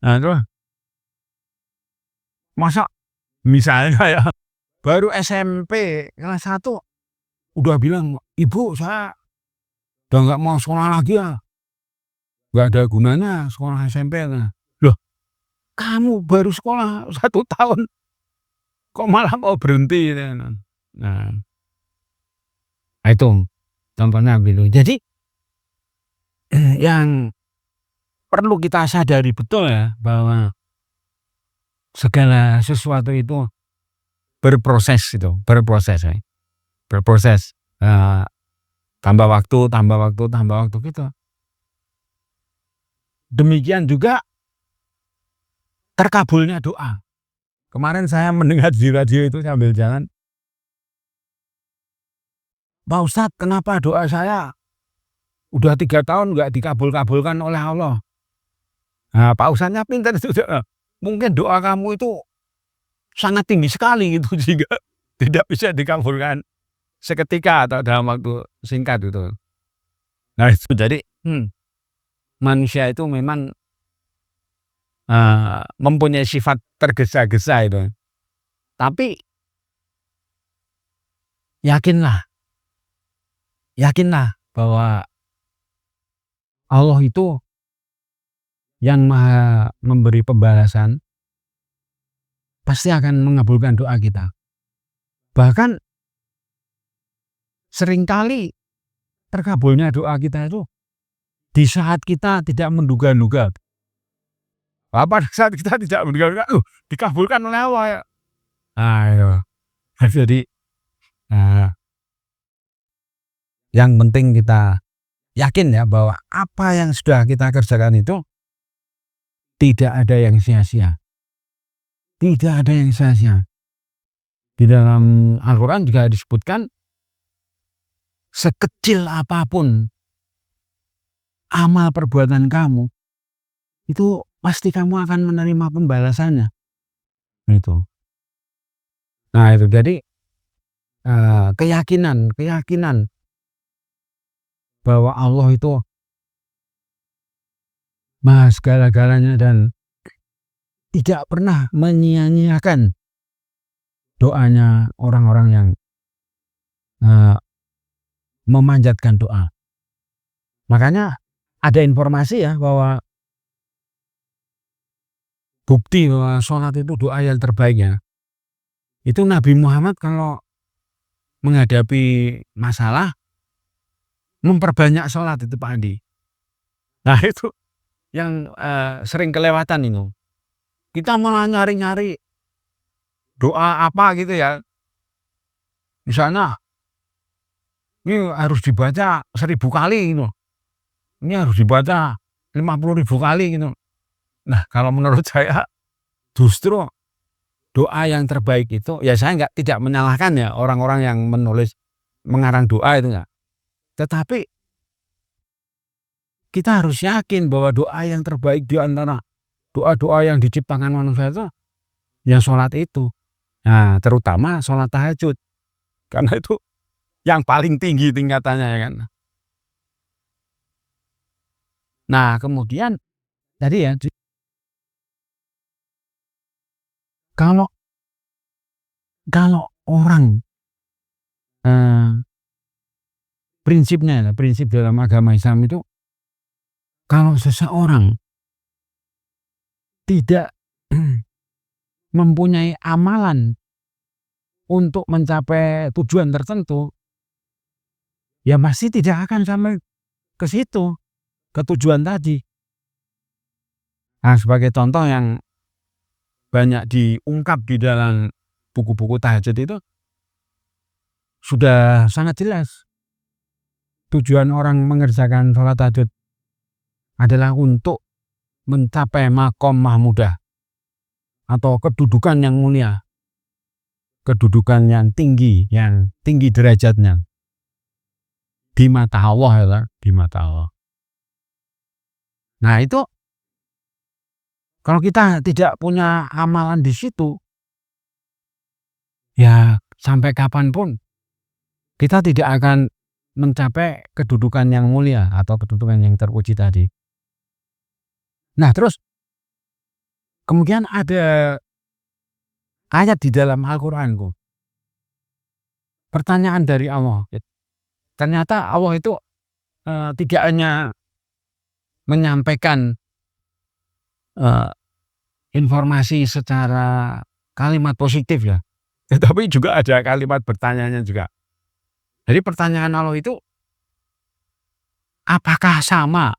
Nah terus masa misalnya ya baru SMP kelas 1 udah bilang, Ibu saya udah nggak mau sekolah lagi ya. Nggak ada gunanya sekolah SMP. Loh, kamu baru sekolah 1 tahun kok malah mau berhenti. Nah itu contohnya gitu. Jadi yang perlu kita sadari betul ya, bahwa segala sesuatu itu berproses ya. Berproses. Tambah waktu gitu. Demikian juga terkabulnya doa. Kemarin saya mendengar di radio itu sambil jalan, Pak Ustadz, kenapa doa saya udah 3 tahun nggak dikabul-kabulkan oleh Allah? Nah, Pak Ustadznya pintar itu. Mungkin doa kamu itu sangat tinggi sekali gitu sehingga tidak bisa dikabulkan seketika atau dalam waktu singkat itu. Nah itu jadi manusia itu memang mempunyai sifat tergesa-gesa itu. Tapi yakinlah bahwa Allah itu yang Maha memberi pembalasan, pasti akan mengabulkan doa kita. Bahkan seringkali terkabulnya doa kita itu di saat kita tidak menduga-duga. Pada saat kita tidak menduga-duga, dikabulkan oleh Allah ya. Nah itu. Jadi, yang penting kita yakin ya bahwa apa yang sudah kita kerjakan itu tidak ada yang sia-sia. Tidak ada yang sia-sia. Di dalam Al-Quran juga disebutkan, sekecil apapun amal perbuatan kamu, itu pasti kamu akan menerima pembalasannya. Itu. Nah itu jadi keyakinan bahwa Allah itu Maha segala-galanya dan tidak pernah menyia-nyiakan doanya orang-orang yang memanjatkan doa. Makanya ada informasi ya bahwa bukti bahwa sholat itu doa yang terbaiknya. Itu Nabi Muhammad kalau menghadapi masalah memperbanyak sholat itu Pak Andi. Nah itu yang sering kelewatan itu. Kita malah nyari-nyari doa apa gitu ya. Misalnya ini harus dibaca 1000 kali gitu. Ini harus dibaca 50.000 kali gitu. Nah kalau menurut saya justru doa yang terbaik itu, ya saya tidak menyalahkan ya orang-orang yang menulis mengarang doa itu ya. Tetapi kita harus yakin bahwa doa yang terbaik di antara doa-doa yang diciptakan manusia itu yang sholat itu. Nah terutama sholat tahajud. Karena itu yang paling tinggi tingkatannya ya kan. Nah kemudian tadi ya, kalau orang prinsip dalam agama Islam itu, kalau seseorang tidak mempunyai amalan untuk mencapai tujuan tertentu, ya pasti tidak akan sampai ke situ, ke tujuan tadi. Nah sebagai contoh yang banyak diungkap di dalam buku-buku tahajud itu sudah sangat jelas. Tujuan orang mengerjakan sholat tahajud adalah untuk mencapai makom mahmudah atau kedudukan yang mulia, kedudukan yang tinggi derajatnya di mata Allah ya, di mata Allah. Nah itu kalau kita tidak punya amalan di situ, ya sampai kapanpun kita tidak akan mencapai kedudukan yang mulia atau kedudukan yang terpuji tadi. Nah terus kemudian ada ayat di dalam Al-Quran, pertanyaan dari Allah. Ternyata Allah itu tidak hanya menyampaikan informasi secara kalimat positif ya, tetapi juga ada kalimat bertanyanya juga. Jadi pertanyaan Allah itu, apakah sama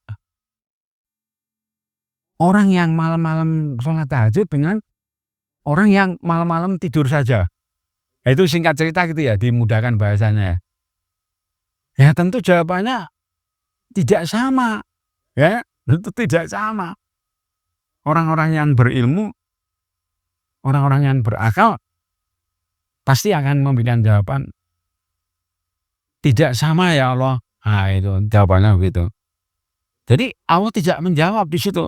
orang yang malam-malam sholat tahajud dengan orang yang malam-malam tidur saja? Nah, itu singkat cerita gitu ya, dimudahkan bahasanya. Ya tentu jawabannya tidak sama. Ya, tentu tidak sama. Orang-orang yang berilmu, orang-orang yang berakal pasti akan memberikan jawaban tidak sama ya Allah. Nah itu jawabannya begitu. Jadi Allah tidak menjawab di situ.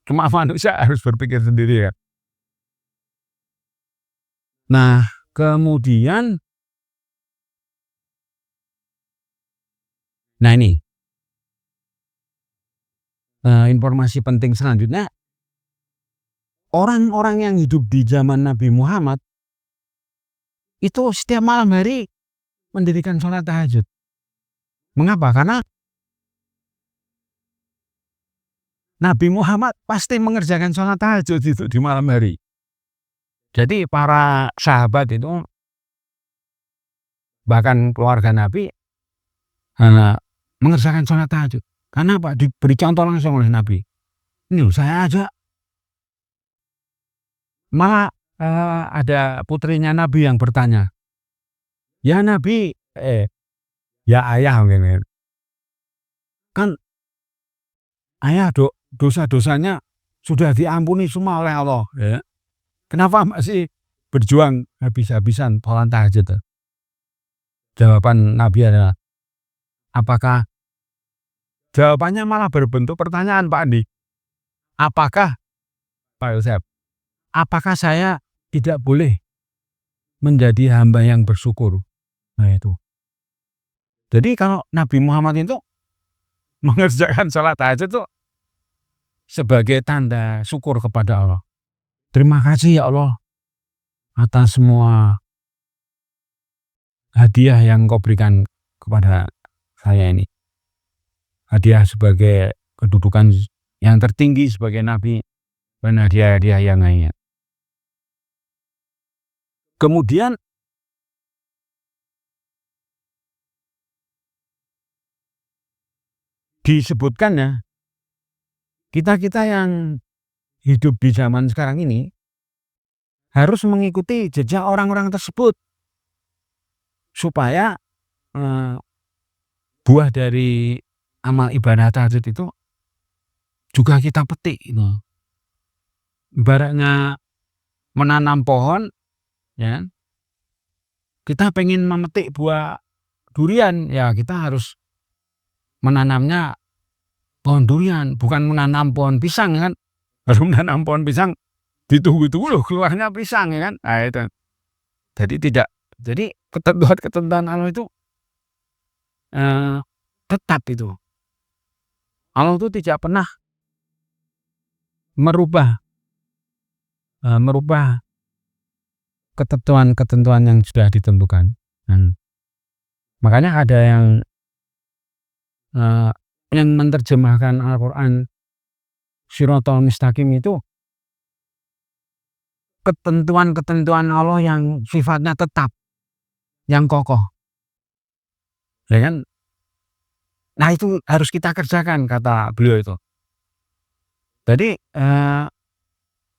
Cuma manusia harus berpikir sendiri ya. Nah kemudian, nah ini informasi penting selanjutnya, orang-orang yang hidup di zaman Nabi Muhammad itu setiap malam hari mendirikan sholat tahajud. Mengapa? Karena Nabi Muhammad pasti mengerjakan sholat tahajud itu di malam hari. Jadi para sahabat itu, bahkan keluarga Nabi, mengerjakan sholat tahajud. Karena apa? Diberi contoh langsung oleh Nabi. Ini loh, saya aja malah ada putrinya Nabi yang bertanya, "Ya Nabi, ya ayah mungkin, kan ayah dosa-dosanya sudah diampuni semua oleh Allah, ya. Kenapa masih berjuang habis-habisan sholat tahajud?" Jawaban Nabi adalah, apakah jawabannya malah berbentuk pertanyaan, Pak Andi. Apakah Pak Yosef, apakah saya tidak boleh menjadi hamba yang bersyukur? Nah itu. Jadi kalau Nabi Muhammad itu mengerjakan sholat tahajud itu sebagai tanda syukur kepada Allah. Terima kasih ya Allah atas semua hadiah yang Kau berikan kepada saya ini. Hadiah sebagai kedudukan yang tertinggi sebagai Nabi dan hadiah-hadiah yang lainnya. Kemudian disebutkan ya, kita-kita yang hidup di zaman sekarang ini harus mengikuti jejak orang-orang tersebut supaya buah dari amal ibadah tahajud itu juga kita petik gitu. Ibaratnya menanam pohon, ya, kita pengen memetik buah durian, ya kita harus menanamnya pohon durian, bukan menanam pohon pisang kan. Kalau menanam pohon pisang ditunggu-tunggu loh keluarnya pisang ya kan. Nah itu. Jadi ketentuan Allah itu tetap itu. Allah itu tidak pernah merubah ketentuan-ketentuan yang sudah ditentukan. Makanya ada yang menerjemahkan Al-Quran Shiratal Mustaqim itu ketentuan-ketentuan Allah yang sifatnya tetap, yang kokoh. Ya kan? Nah itu harus kita kerjakan, kata beliau itu. Jadi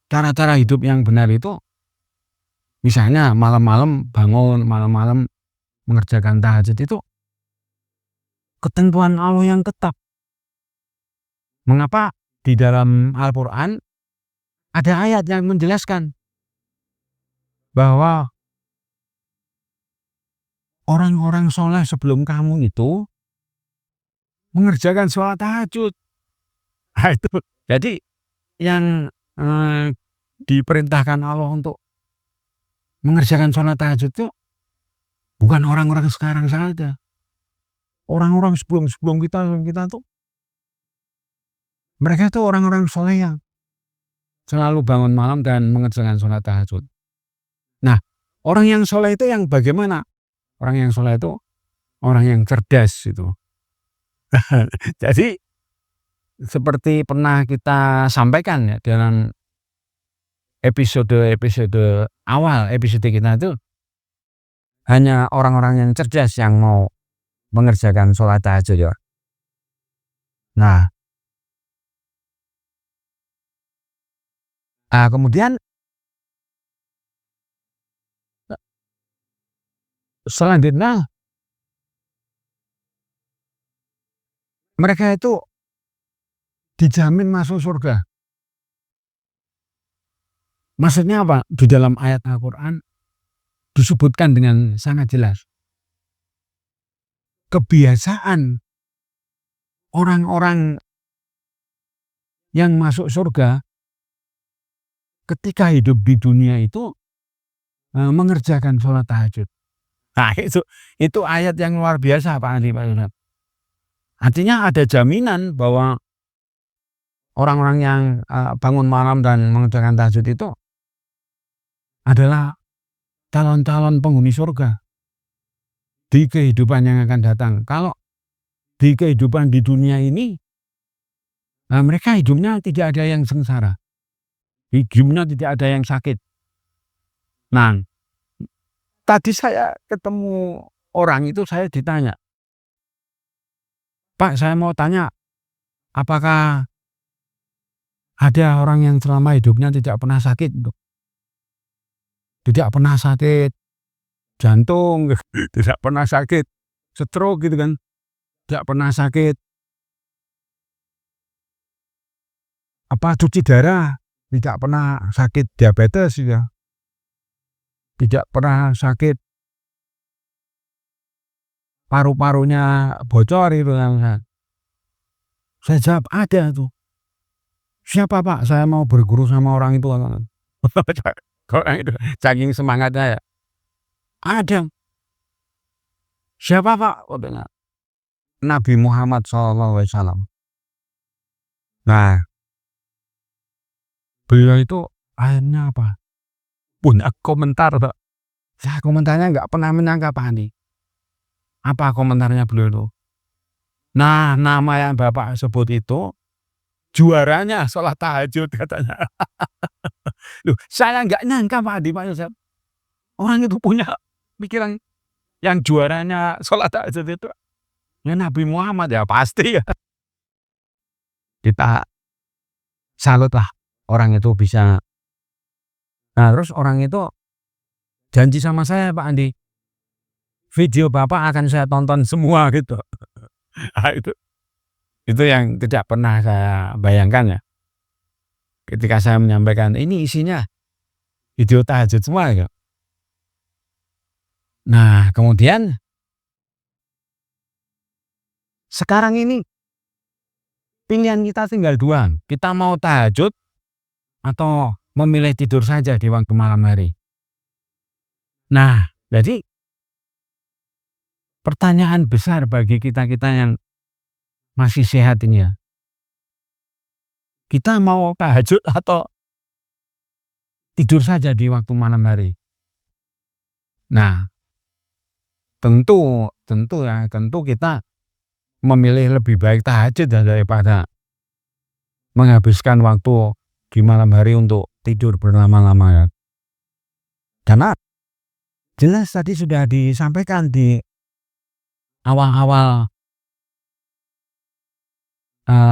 cara-cara hidup yang benar itu, misalnya malam-malam bangun, malam-malam mengerjakan tahajud itu ketentuan Allah yang tetap. Mengapa di dalam Al-Quran ada ayat yang menjelaskan bahwa orang-orang soleh sebelum kamu itu mengerjakan sholat tahajud. Nah, itu. Jadi yang diperintahkan Allah untuk mengerjakan sholat tahajud itu bukan orang-orang sekarang saja. Orang-orang sebelum kita tuh, mereka itu orang-orang soleh yang selalu bangun malam dan mengerjakan sholat tahajud. Nah, orang yang soleh itu yang bagaimana? Orang yang soleh itu orang yang cerdas itu. Jadi seperti pernah kita sampaikan ya dalam episode awal episode kita itu, hanya orang-orang yang cerdas yang mau mengerjakan sholat tahajud ya. Nah, kemudian selanjutnya mereka itu dijamin masuk surga. Maksudnya apa? Di dalam ayat Al-Quran disebutkan dengan sangat jelas. Kebiasaan orang-orang yang masuk surga ketika hidup di dunia itu mengerjakan sholat tahajud. Nah itu ayat yang luar biasa Pak Andi, Pak Yunat. Artinya ada jaminan bahwa orang-orang yang bangun malam dan mengerjakan tahajud itu adalah calon-calon penghuni surga di kehidupan yang akan datang. Kalau di kehidupan di dunia ini mereka hidupnya tidak ada yang sengsara, hidupnya tidak ada yang sakit. Nah, tadi saya ketemu orang itu, saya ditanya, "Pak, saya mau tanya, Apakah ada orang yang selama hidupnya tidak pernah sakit, tidak pernah sakit jantung, tidak pernah sakit stroke gitu kan, tidak pernah sakit cuci darah, tidak pernah sakit diabetes ya, tidak pernah sakit paru-parunya bocor itu kan. Saya jawab ada tuh. Siapa Pak? Saya mau berguru sama orang itu. Orang itu saking semangatnya ya. Ada. Siapa Pak? Nabi Muhammad SAW. Nah, beliau itu akhirnya apa? Punya komentar, Pak. Saya komentarnya nggak pernah menyangka Pak Andi. Apa komentarnya beliau itu? Nah, nama yang Bapak sebut itu juaranya sholat tahajud katanya. Loh, saya nggak nyangka Pak Andi, Pak Yosef. Orang itu punya pikiran yang juaranya sholat tahajud itu ya Nabi Muhammad ya pasti ya. Kita salut lah orang itu bisa. Nah terus orang itu janji sama saya Pak Andi, video Bapak akan saya tonton semua gitu. Nah, itu yang tidak pernah saya bayangkan ya. Ketika saya menyampaikan ini isinya video tahajud semua ya. Nah kemudian sekarang ini pilihan kita tinggal dua. Kita mau tahajud atau memilih tidur saja di waktu malam hari. Nah, jadi pertanyaan besar bagi kita-kita yang masih sehat ini ya. Kita mau tahajud atau tidur saja di waktu malam hari. Nah, tentu kita memilih lebih baik tahajud daripada menghabiskan waktu di malam hari untuk tidur berlama-lama ya. Karena jelas tadi sudah disampaikan di awal-awal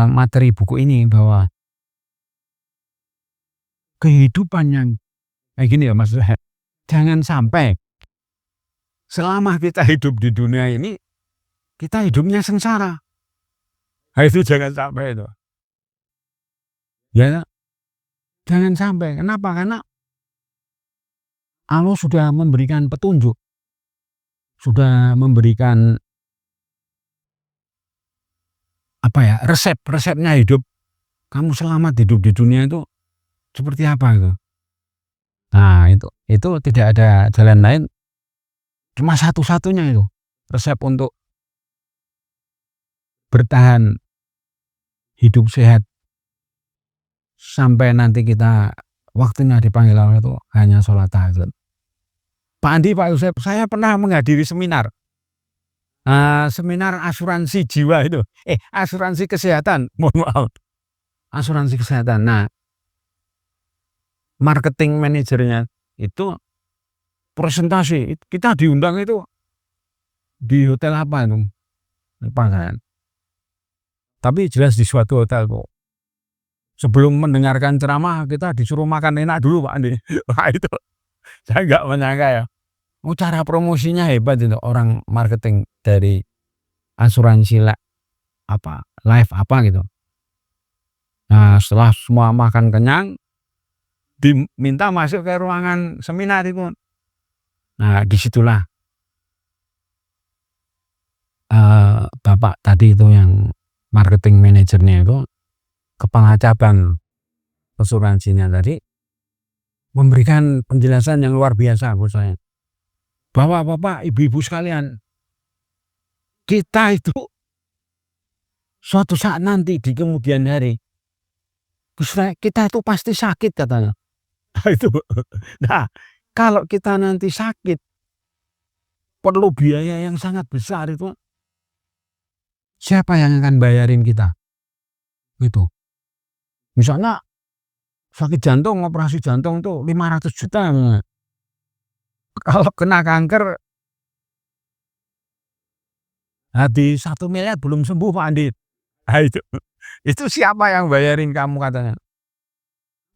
materi buku ini bahwa kehidupan yang kayak gini ya Mas, jangan sampai selama kita hidup di dunia ini kita hidupnya sengsara. Nah, itu jangan sampai itu. Ya, jangan sampai. Kenapa? Karena Allah sudah memberikan petunjuk, sudah memberikan resepnya hidup. Kamu selamat hidup di dunia itu seperti apa itu? Nah itu tidak ada jalan lain, cuma satu-satunya itu resep untuk bertahan hidup sehat sampai nanti kita waktunya dipanggil Allah itu hanya sholat tahajud. Pak Andi, Pak Yosef, saya pernah menghadiri seminar asuransi jiwa itu, asuransi kesehatan, mohon maaf, asuransi kesehatan. Nah, marketing manajernya itu presentasi, kita diundang itu di hotel apa itu, lupa kan? Tapi jelas di suatu hotel kok. Sebelum mendengarkan ceramah kita disuruh makan enak dulu Pak Andi. Wah itu saya nggak menyangka ya. Cara promosinya hebat itu orang marketing dari asuransi life apa gitu. Nah setelah semua makan kenyang diminta masuk ke ruangan seminar itu. Nah disitulah Bapak tadi itu yang marketing manajernya itu kepala cabang asuransinya tadi memberikan penjelasan yang luar biasa buat saya. Bahwa Bapak, Ibu-ibu sekalian, kita itu suatu saat nanti di kemudian hari kita itu pasti sakit katanya. Nah, kalau kita nanti sakit perlu biaya yang sangat besar itu. Siapa yang akan bayarin kita? Gitu. Misalnya sakit jantung, operasi jantung tuh 500 juta. Kalau kena kanker hati 1 miliar belum sembuh Pak Andi. Nah, itu. "Itu siapa yang bayarin kamu?" katanya.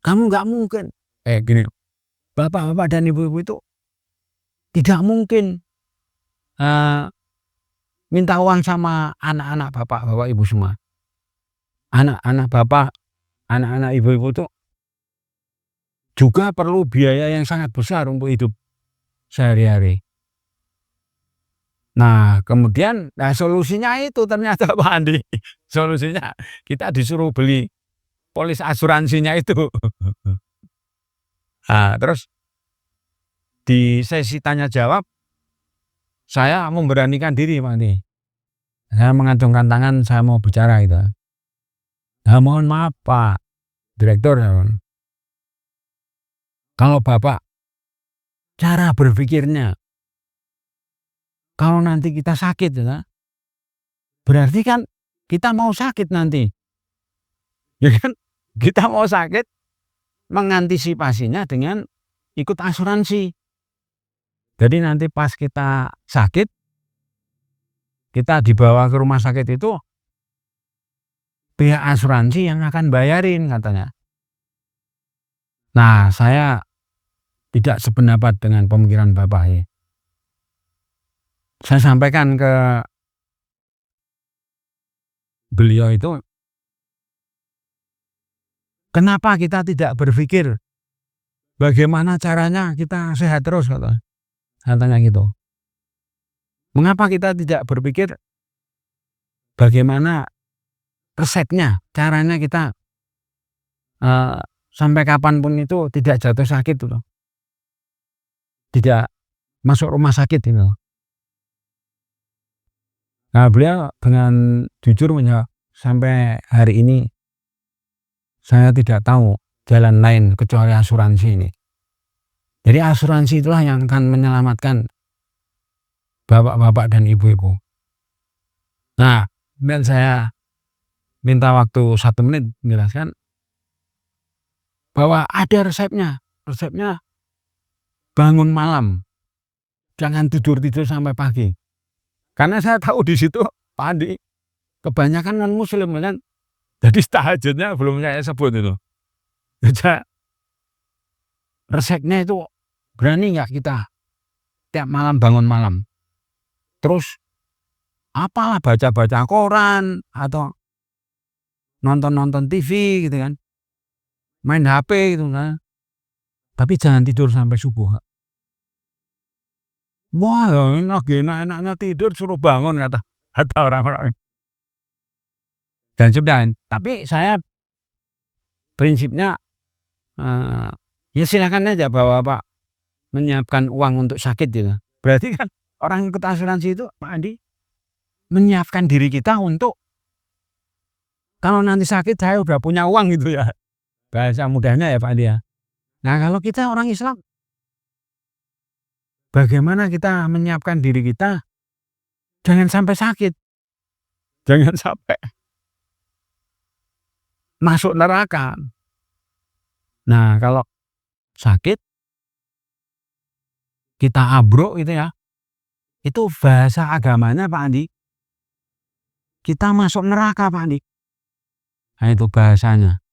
"Kamu nggak mungkin." Gini, bapak-bapak dan ibu-ibu itu tidak mungkin, eee, minta uang sama anak-anak bapak, bapak, ibu semua. Anak-anak bapak, anak-anak ibu-ibu itu juga perlu biaya yang sangat besar untuk hidup sehari-hari. Nah, kemudian, solusinya itu ternyata Pak Andi, solusinya kita disuruh beli polis asuransinya itu. Nah, terus di sesi tanya jawab, saya memberanikan diri Pak Andi. Saya mengacungkan tangan, saya mau bicara gitu. "Mohon maaf Pak Direktur," "kalau Bapak cara berpikirnya kalau nanti kita sakit berarti kan kita mau sakit nanti, ya kan? Kita mau sakit mengantisipasinya dengan ikut asuransi. Jadi nanti pas kita sakit, kita dibawa ke rumah sakit itu pihak asuransi yang akan bayarin," katanya. Nah, saya tidak sependapat dengan pemikiran Bapak ya. Saya sampaikan ke beliau itu, "Kenapa kita tidak berpikir bagaimana caranya kita sehat terus?" katanya gitu. "Mengapa kita tidak berpikir bagaimana resepnya, caranya kita, sampai kapanpun itu tidak jatuh sakit gitu, tidak masuk rumah sakit gitu." Nah, beliau dengan jujur menjawab, "Sampai hari ini saya tidak tahu jalan lain kecuali asuransi ini. Jadi asuransi itulah yang akan menyelamatkan bapak-bapak dan ibu-ibu." Nah, kemudian saya minta waktu 1 menit menjelaskan bahwa ada resepnya. Resepnya bangun malam, jangan tidur-tidur sampai pagi. Karena saya tahu di situ Pak Andi, kebanyakan non-muslim kan. Jadi tahajudnya belum saya sebut itu. Jadi resepnya itu berani nggak kita tiap malam bangun malam. Terus apalah baca-baca koran atau nonton-nonton TV gitu kan. Main HP gitu kan. Tapi jangan tidur sampai subuh. Wah, lagi enak-enaknya tidur suruh bangun kata orang-orang. Dan sudah, tapi saya prinsipnya, ya silakan aja Bapak menyiapkan uang untuk sakit gitu. Berarti kan orang ikut asuransi itu Pak Andi menyiapkan diri kita untuk kalau nanti sakit saya udah punya uang gitu ya. Bahasa mudahnya ya Pak Andi ya. Nah, kalau kita orang Islam, bagaimana kita menyiapkan diri kita jangan sampai sakit, jangan sampai masuk neraka. Nah, kalau sakit kita abruk gitu ya, itu bahasa agamanya Pak Andi, kita masuk neraka Pak Andi. Nah, itu bahasanya.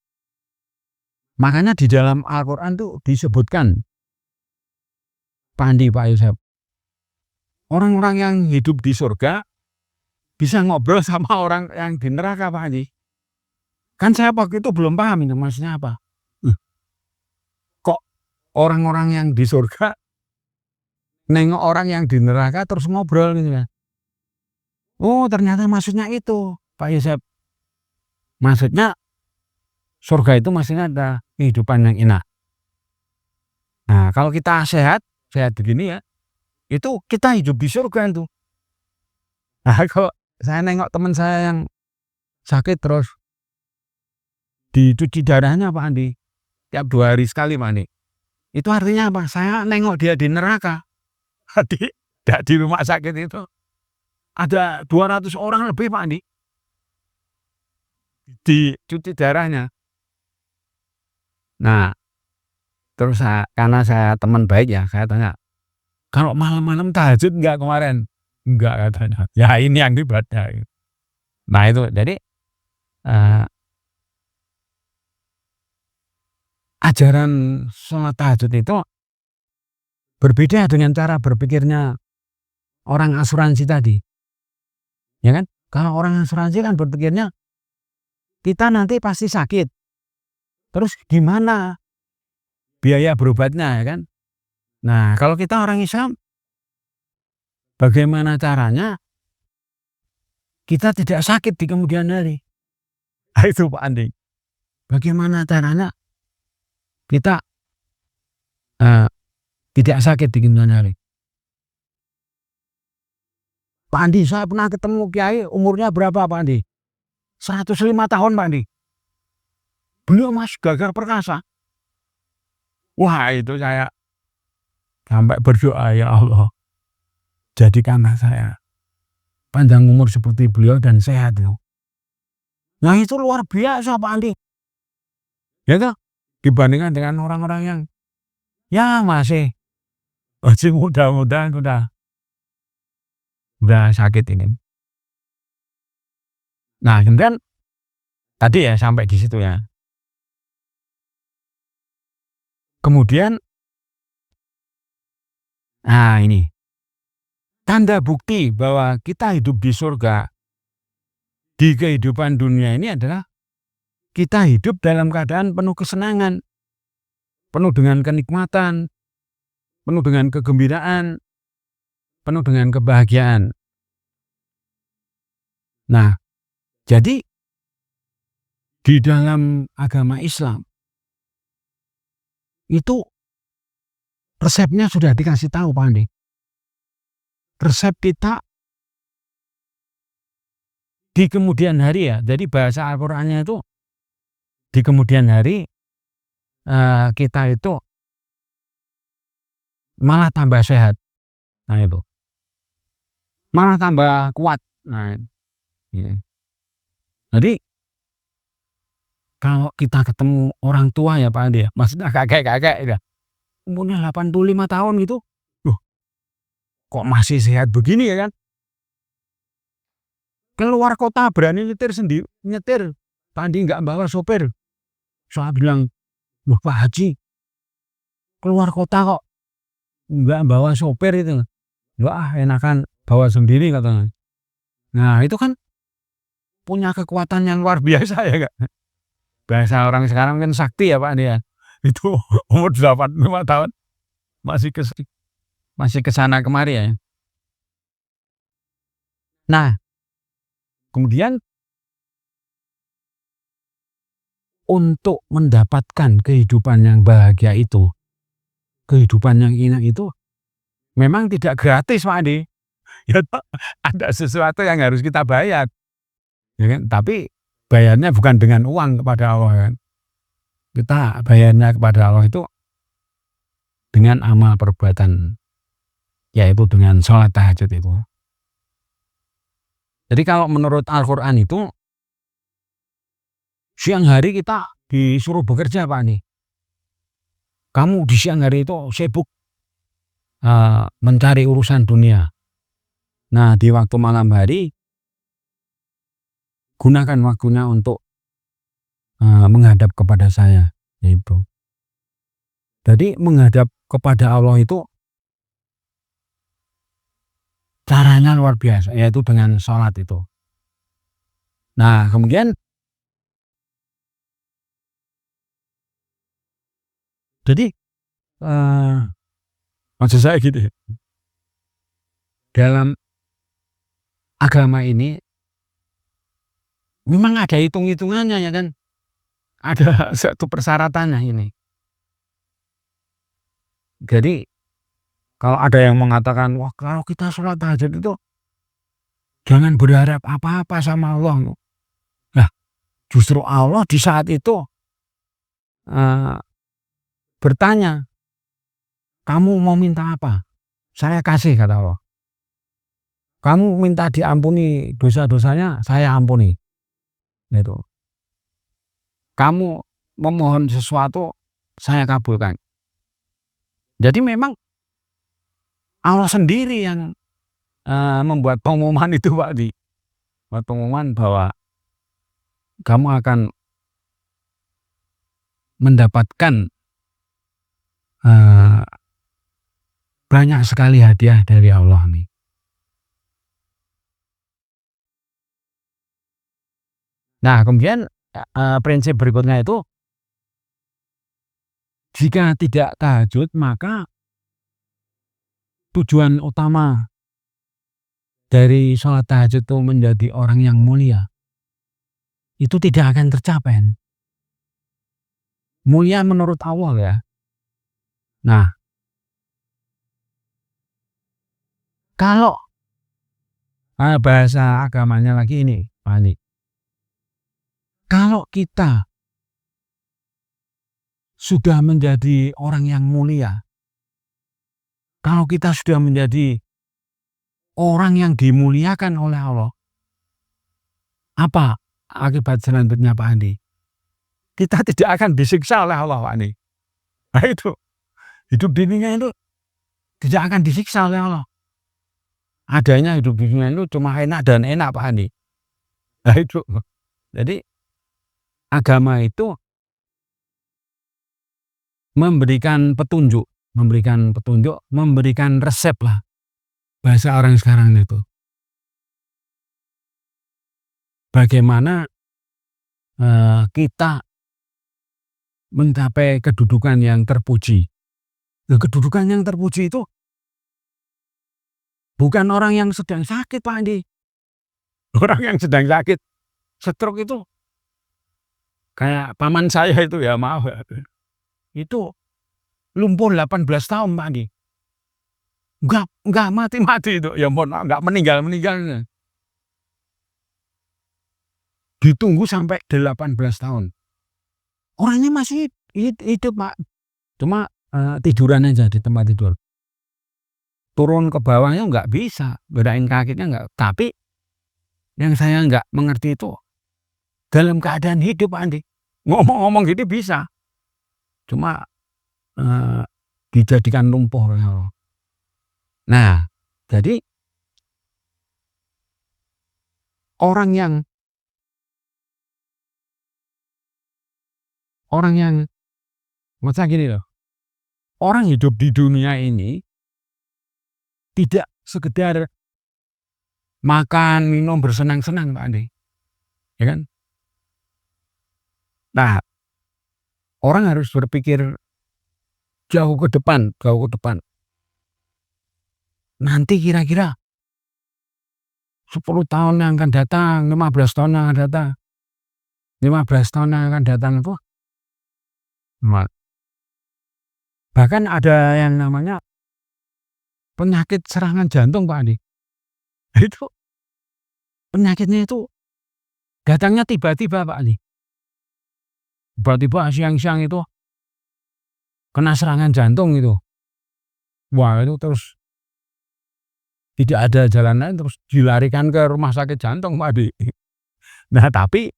Makanya di dalam Al-Quran tuh disebutkan, Pak Andi, Pak Yusuf, orang-orang yang hidup di surga bisa ngobrol sama orang yang di neraka Pak Andi. Kan saya waktu itu belum paham ini maksudnya apa. Kok orang-orang yang di surga nengok orang yang di neraka terus ngobrol gitu ya. Oh, ternyata maksudnya itu Pak Yusuf. Maksudnya surga itu maksudnya ada kehidupan yang enak. Nah, kalau kita sehat begini ya, itu kita hidup di surga itu. Nah, kalau saya nengok teman saya yang sakit terus dicuci darahnya Pak Andi, tiap 2 hari sekali Pak Andi. Itu artinya apa? Saya nengok dia di neraka. Di rumah sakit itu ada 200 orang lebih Pak Andi dicuci darahnya. Nah, terus karena saya teman baik ya, saya tanya, "Kalau malam-malam tahajud enggak kemarin?" "Enggak," katanya. Ya ini yang dibaca. Nah itu, jadi ajaran sholat tahajud itu berbeda dengan cara berpikirnya orang asuransi tadi, ya kan? Kalau orang asuransi kan berpikirnya kita nanti pasti sakit, terus gimana biaya berobatnya, ya kan? Nah, kalau kita orang Islam, bagaimana caranya kita tidak sakit di kemudian hari? Itu Pak Andi. Bagaimana caranya kita tidak sakit di kemudian hari? Pak Andi, saya pernah ketemu kiai, umurnya berapa Pak Andi? 105 tahun Pak Andi. Beliau masih gagah perkasa. Wah, itu saya sampai berdoa, ya Allah, jadikanlah saya panjang umur seperti beliau dan sehat. Nah, itu luar biasa Pak Andi. Ya toh, dibandingkan dengan orang-orang yang ya masih muda-muda udah sakit ini. Nah, kemudian tadi ya sampai di situ ya. Kemudian ini tanda bukti bahwa kita hidup di surga di kehidupan dunia ini adalah kita hidup dalam keadaan penuh kesenangan, penuh dengan kenikmatan, penuh dengan kegembiraan, penuh dengan kebahagiaan. Nah, jadi di dalam agama Islam itu resepnya sudah dikasih tahu Pak Andi. Resep kita di kemudian hari ya. Jadi bahasa Al-Qur'annya itu di kemudian hari kita itu malah tambah sehat. Nah itu. Malah tambah kuat. Nah, ya. Jadi kalau kita ketemu orang tua ya Pak Andi ya, maksudnya kakek-kakek ya, umurnya 85 tahun gitu, kok masih sehat begini ya kan? Keluar kota berani nyetir sendiri, Pak Andi nggak bawa sopir. Saya bilang, loh Pak Haji, keluar kota kok nggak bawa sopir itu? Wah, enakan bawa sendiri katanya. Nah itu kan punya kekuatan yang luar biasa ya Kak. Bahasa orang sekarang kan sakti ya Pak Andi ya. Itu umur 85 tahun masih kesana kemari ya. Nah, kemudian untuk mendapatkan kehidupan yang bahagia itu, kehidupan yang enak itu memang tidak gratis Pak Andi. Ya, ada sesuatu yang harus kita bayar. Ya kan? Tapi bayarnya bukan dengan uang kepada Allah kan. Kita bayarnya kepada Allah itu dengan amal perbuatan, yaitu dengan sholat tahajud itu. Jadi kalau menurut Al-Qur'an itu siang hari kita disuruh bekerja Pak Andi. Kamu di siang hari itu sibuk mencari urusan dunia. Nah, di waktu malam hari gunakan waktunya untuk menghadap kepada saya, yaitu. Jadi menghadap kepada Allah itu caranya luar biasa, yaitu dengan sholat itu. Nah, kemudian jadi maksud saya gitu ya. Dalam agama ini memang ada hitung-hitungannya ya kan. Ada satu persyaratannya ini. Jadi kalau ada yang mengatakan, wah kalau kita sholat tahajud itu jangan berharap apa-apa sama Allah. Nah, justru Allah di saat itu bertanya, kamu mau minta apa? Saya kasih, kata Allah. Kamu minta diampuni dosa-dosanya, saya ampuni. Gitu. Kamu memohon sesuatu, saya kabulkan. Jadi memang Allah sendiri yang membuat pengumuman itu Pak Di. Membuat pengumuman bahwa kamu akan mendapatkan banyak sekali hadiah dari Allah nih. Nah, kemudian prinsip berikutnya itu, jika tidak tahajud maka tujuan utama dari sholat tahajud itu menjadi orang yang mulia, itu tidak akan tercapai. Mulia menurut Allah ya. Nah, kalau bahasa agamanya lagi ini, Pak Andi, kalau kita sudah menjadi orang yang mulia, kalau kita sudah menjadi orang yang dimuliakan oleh Allah, apa akibat selanjutnya Pak Andi? Kita tidak akan disiksa oleh Allah Pak Andi. Nah itu, hidup di dunia itu tidak akan disiksa oleh Allah. Adanya hidup di dunia itu cuma enak dan enak Pak Andi. Nah itu, jadi agama itu memberikan petunjuk, memberikan resep lah, bahasa orang sekarang itu. Bagaimana kita mencapai kedudukan yang terpuji. Nah, kedudukan yang terpuji itu bukan orang yang sedang sakit Pak Andi. Orang yang sedang sakit, stroke itu kayak paman saya itu ya, maaf ya. Itu lumpuh 18 tahun Pak Andi. Enggak mati-mati itu, ya mohon maaf, enggak meninggal. Ditunggu sampai 18 tahun. Orangnya masih hidup Pak. Cuma tiduran aja di tempat tidur. Turun ke bawahnya enggak bisa, bedain kakinya enggak. Tapi yang saya enggak mengerti itu, dalam keadaan hidup Pak Andi, ngomong-ngomong gitu bisa. Cuma dijadikan lumpuh. Nah, jadi orang yang maksudnya gini loh, orang hidup di dunia ini tidak sekedar makan, minum, bersenang-senang Pak Andi, ya kan? Nah, orang harus berpikir jauh ke depan. Nanti kira-kira 10 tahun yang akan datang, 15 tahun yang akan datang, 15 tahun yang akan datang itu, bahkan ada yang namanya penyakit serangan jantung Pak Andi. Itu penyakitnya itu datangnya tiba-tiba Pak Andi. Tiba-tiba siang-siang itu kena serangan jantung itu. Wah itu terus tidak ada jalan lain, terus dilarikan ke rumah sakit jantung Pak Andi. Nah tapi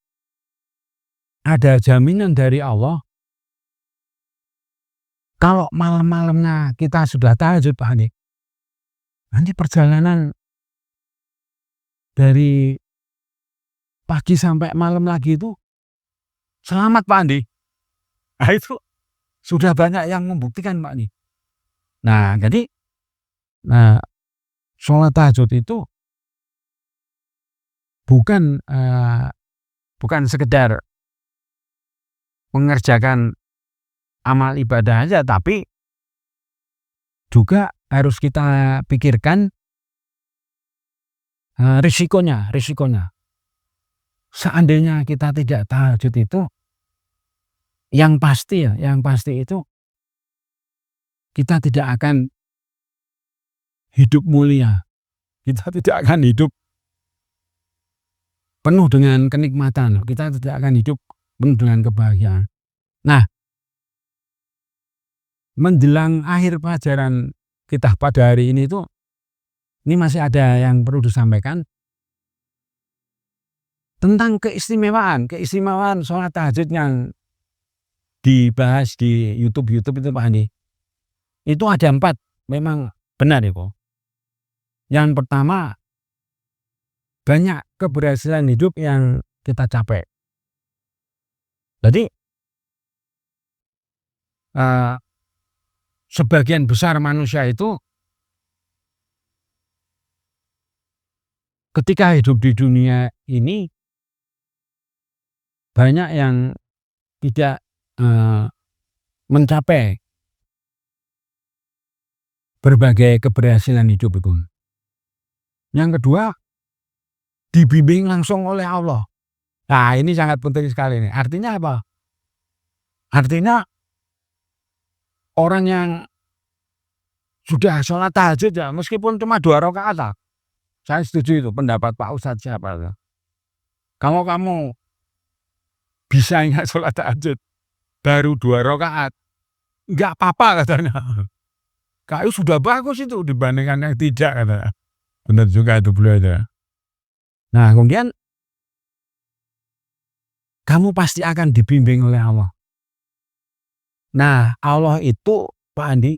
ada jaminan dari Allah, kalau malam-malamnya kita sudah tahajud Pak Andi, nanti perjalanan dari pagi sampai malam lagi itu selamat Pak Andi. Nah itu sudah banyak yang membuktikan Pak Andi. Nah jadi sholat tahajud itu bukan sekedar mengerjakan amal ibadah aja, tapi juga harus kita pikirkan risikonya. Seandainya kita tidak tahajud itu, yang pasti itu kita tidak akan hidup mulia. Kita tidak akan hidup penuh dengan kenikmatan. Kita tidak akan hidup penuh dengan kebahagiaan. Nah, menjelang akhir pelajaran kita pada hari ini tuh, ini masih ada yang perlu disampaikan tentang keistimewaan sholat tahajud yang dibahas di YouTube itu Pak Andi. Itu ada 4, memang benar itu. Yang pertama, banyak keberhasilan hidup yang kita capai. Jadi sebagian besar manusia itu ketika hidup di dunia ini banyak yang tidak mencapai berbagai keberhasilan hidup itu. Yang kedua, dibimbing langsung oleh Allah. Nah, ini sangat penting sekali nih. Artinya apa? Artinya orang yang sudah sholat tahajud ya, meskipun cuma 2 rakaat lah. Saya setuju itu pendapat Pak Ustadz siapa itu. Kalau kamu bisa ingat sholat tahajud baru 2 rakaat, nggak apa-apa katanya. Kayu sudah bagus itu dibandingkan yang tidak katanya. Benar juga itu beliau itu. Nah, kemudian kamu pasti akan dibimbing oleh Allah. Nah, Allah itu Pak Andi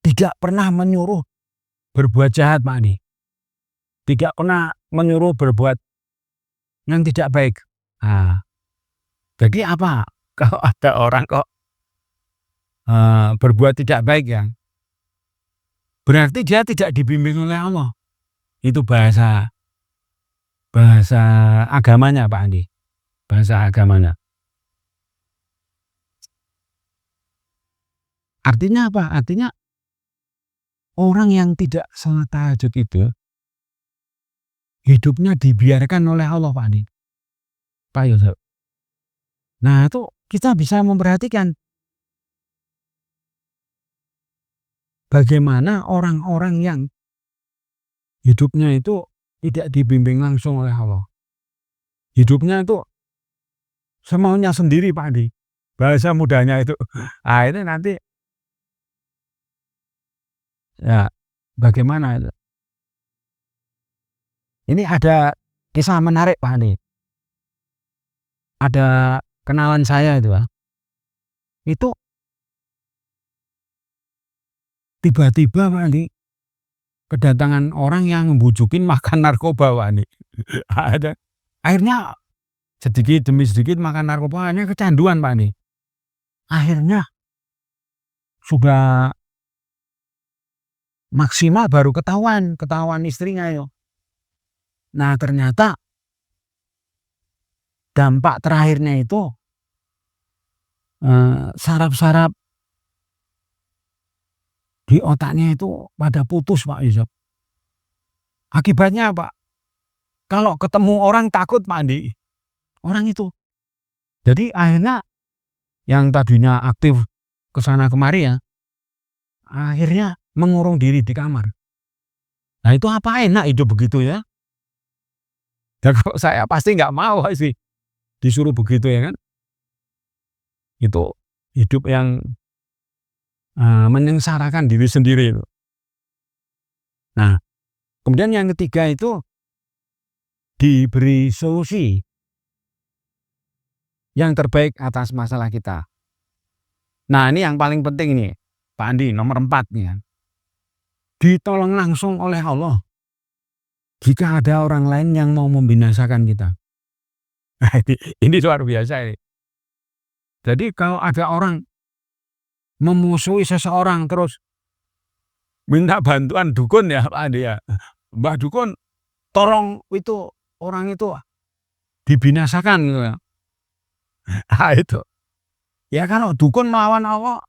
tidak pernah menyuruh berbuat jahat Pak Andi. Tidak pernah menyuruh berbuat yang tidak baik. Nah, jadi apa? Kalau ada orang kok berbuat tidak baik ya, berarti dia tidak dibimbing oleh Allah. Itu bahasa agamanya Pak Andi. Bahasa agamanya. Artinya apa? Artinya orang yang tidak sholat tahajud itu hidupnya dibiarkan oleh Allah Pak Andi. Pak Yusuf. Nah, itu kita bisa memperhatikan bagaimana orang-orang yang hidupnya itu tidak dibimbing langsung oleh Allah. Hidupnya itu semaunya sendiri Pak Andi. Bahasa mudanya itu. Ah, itu nanti ya bagaimana itu? Ini ada kisah menarik Pak Andi. Ada kenalan saya itu Pak. Itu tiba-tiba Pak Andi kedatangan orang yang membujukin makan narkoba Pak Andi. Ada. Akhirnya sedikit demi sedikit makan narkoba, akhirnya kecanduan Pak Andi. Akhirnya sudah maksimal baru ketahuan istrinya yo. Nah, ternyata dampak terakhirnya itu saraf-saraf di otaknya itu pada putus Pak Yusuf. Akibatnya apa? Kalau ketemu orang takut Pak Andi. Orang itu. Jadi akhirnya yang tadinya aktif kesana kemari ya, akhirnya mengurung diri di kamar. Nah, itu apa enak hidup begitu ya? Dan kalau saya pasti nggak mau sih disuruh begitu ya kan. Itu hidup yang menyengsarakan diri sendiri itu. Nah, kemudian yang ketiga itu diberi solusi yang terbaik atas masalah kita. Nah, ini yang paling penting nih Pak Andi, nomor 4 nih ya. Ditolong langsung oleh Allah jika ada orang lain yang mau membinasakan kita. Nah, ini luar biasa ini. Jadi kalau ada orang memusuhi seseorang terus minta bantuan dukun ya Pak Andi ya. Mbah dukun tolong itu orang itu dibinasakan gitu ya. Nah, itu. Ya kalau dukun melawan Allah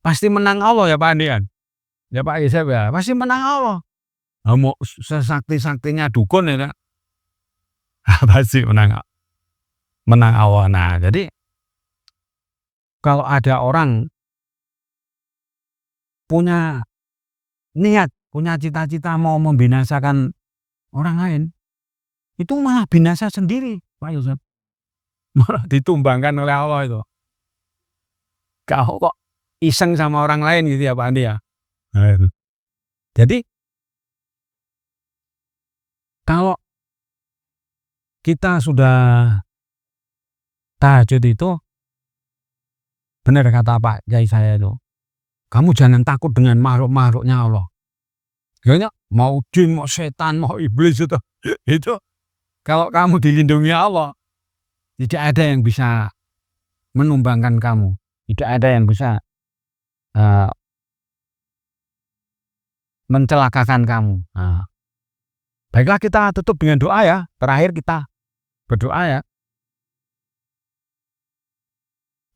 pasti menang Allah ya Pak Andi kan. Ya Pak Yusuf ya, pasti menang Allah. Mau sesakti-saktinya dukun ya kan. Pasti menang Allah. Nah, jadi kalau ada orang punya niat, punya cita-cita mau membinasakan orang lain, itu malah binasa sendiri Pak Yusuf. Malah ditumbangkan oleh Allah itu. Kau kok iseng sama orang lain gitu ya Pak Andi ya. Nah, jadi kalau kita sudah tahajud itu, benar kata Pak Kiai saya itu, kamu jangan takut dengan makhluk-makhluknya Allah. Kayaknya mau jin, mau setan, mau iblis itu kalau kamu dilindungi Allah, Tidak ada yang bisa menumbangkan kamu. Tidak ada yang bisa mencelakakan kamu. Baiklah, kita tutup dengan doa ya. Terakhir kita berdoa ya.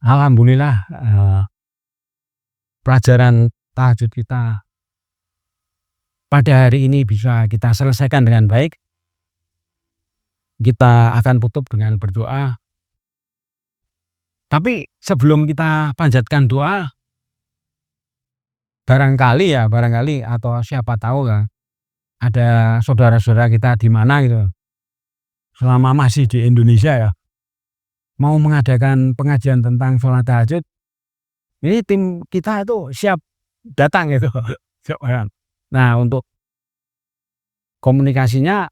Alhamdulillah, pelajaran tahajud kita pada hari ini bisa kita selesaikan dengan baik. Kita akan tutup dengan berdoa. Tapi sebelum kita panjatkan doa, barangkali atau siapa tahu lah, ada saudara-saudara kita di mana gitu, selama masih di Indonesia ya, mau mengadakan pengajian tentang sholat tahajud. Ini tim kita itu siap datang gitu. Nah, untuk komunikasinya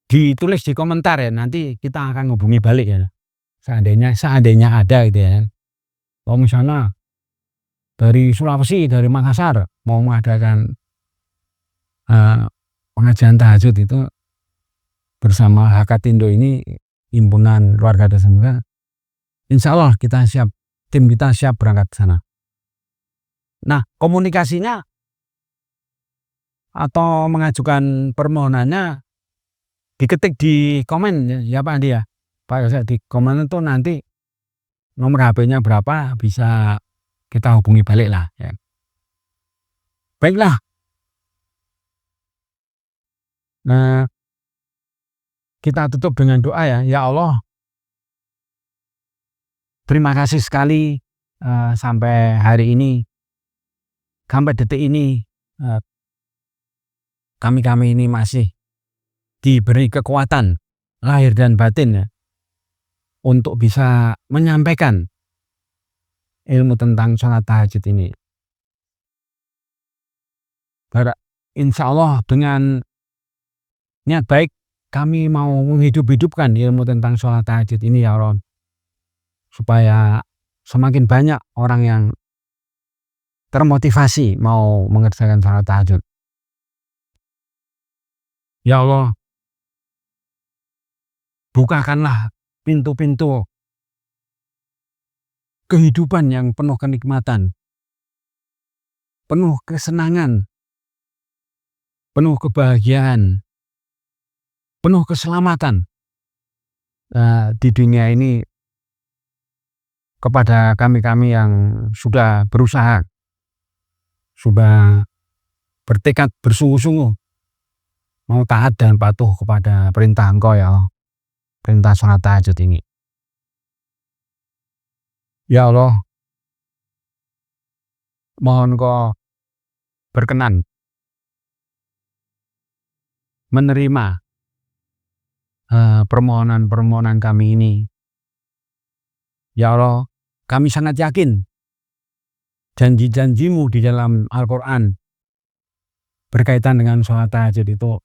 ditulis di komentar ya, nanti kita akan hubungi balik ya. Seandainya ada gitu ya. Kalau misalnya dari Sulawesi, dari Makassar mau mengadakan pengajian tahajud itu bersama Hakatindo ini, himpunan keluarga Dasar, insya Allah tim kita siap berangkat ke sana. Nah, komunikasinya atau mengajukan permohonannya diketik di komen ya Pak Andi ya. Pak Yose, di komen itu nanti nomor HP-nya berapa, bisa kita hubungi balik lah ya. Baiklah. Nah, kita tutup dengan doa ya. Ya Allah, terima kasih sekali sampai hari ini, sampai detik ini kami ini masih diberi kekuatan lahir dan batin ya, untuk bisa menyampaikan ilmu tentang sholat tahajud ini. Insya Allah dengan niat baik kami mau menghidup-hidupkan ilmu tentang sholat tahajud ini ya Allah, supaya semakin banyak orang yang termotivasi mau mengerjakan sholat tahajud. Ya Allah, bukakanlah pintu-pintu kehidupan yang penuh kenikmatan, penuh kesenangan, penuh kebahagiaan, penuh keselamatan di dunia ini kepada kami-kami yang sudah berusaha, sudah bertekad bersungguh-sungguh mau taat dan patuh kepada perintah Engkau ya Allah, perintah sholat tahajud ini. Ya Allah, mohon Engkau berkenan menerima permohonan-permohonan kami ini. Ya Allah, kami sangat yakin janji-janji-Mu di dalam Al-Quran berkaitan dengan sholat tahajud itu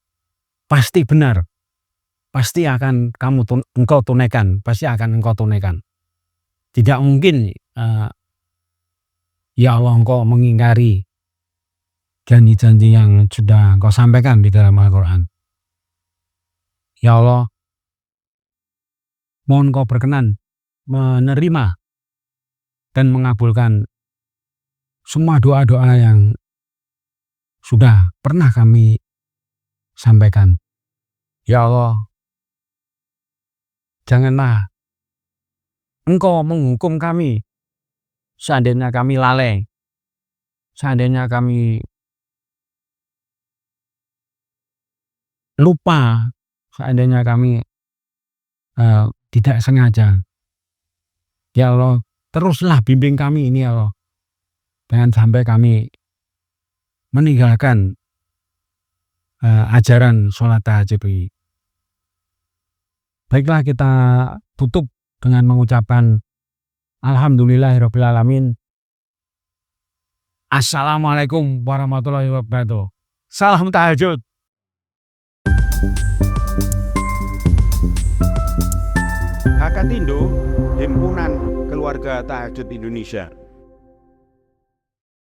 pasti benar, pasti akan Engkau tunaikan, pasti akan Engkau tunaikan. Tidak mungkin ya Allah Engkau mengingkari janji-janji yang sudah Engkau sampaikan di dalam Al-Quran. Ya Allah, mohon Engkau berkenan menerima dan mengabulkan semua doa-doa yang sudah pernah kami sampaikan. Ya Allah, janganlah Engkau menghukum kami seandainya kami lalai, seandainya kami lupa, seandainya kami tidak sengaja. Ya Allah, teruslah bimbing kami ini ya Allah, jangan sampai kami meninggalkan ajaran sholat tahajud ini. Baiklah, kita tutup dengan mengucapkan Alhamdulillahirabbil alamin. Assalamualaikum warahmatullahi wabarakatuh. Salam tahajud. Hakatindo, Himpunan Keluarga Tahajud Indonesia.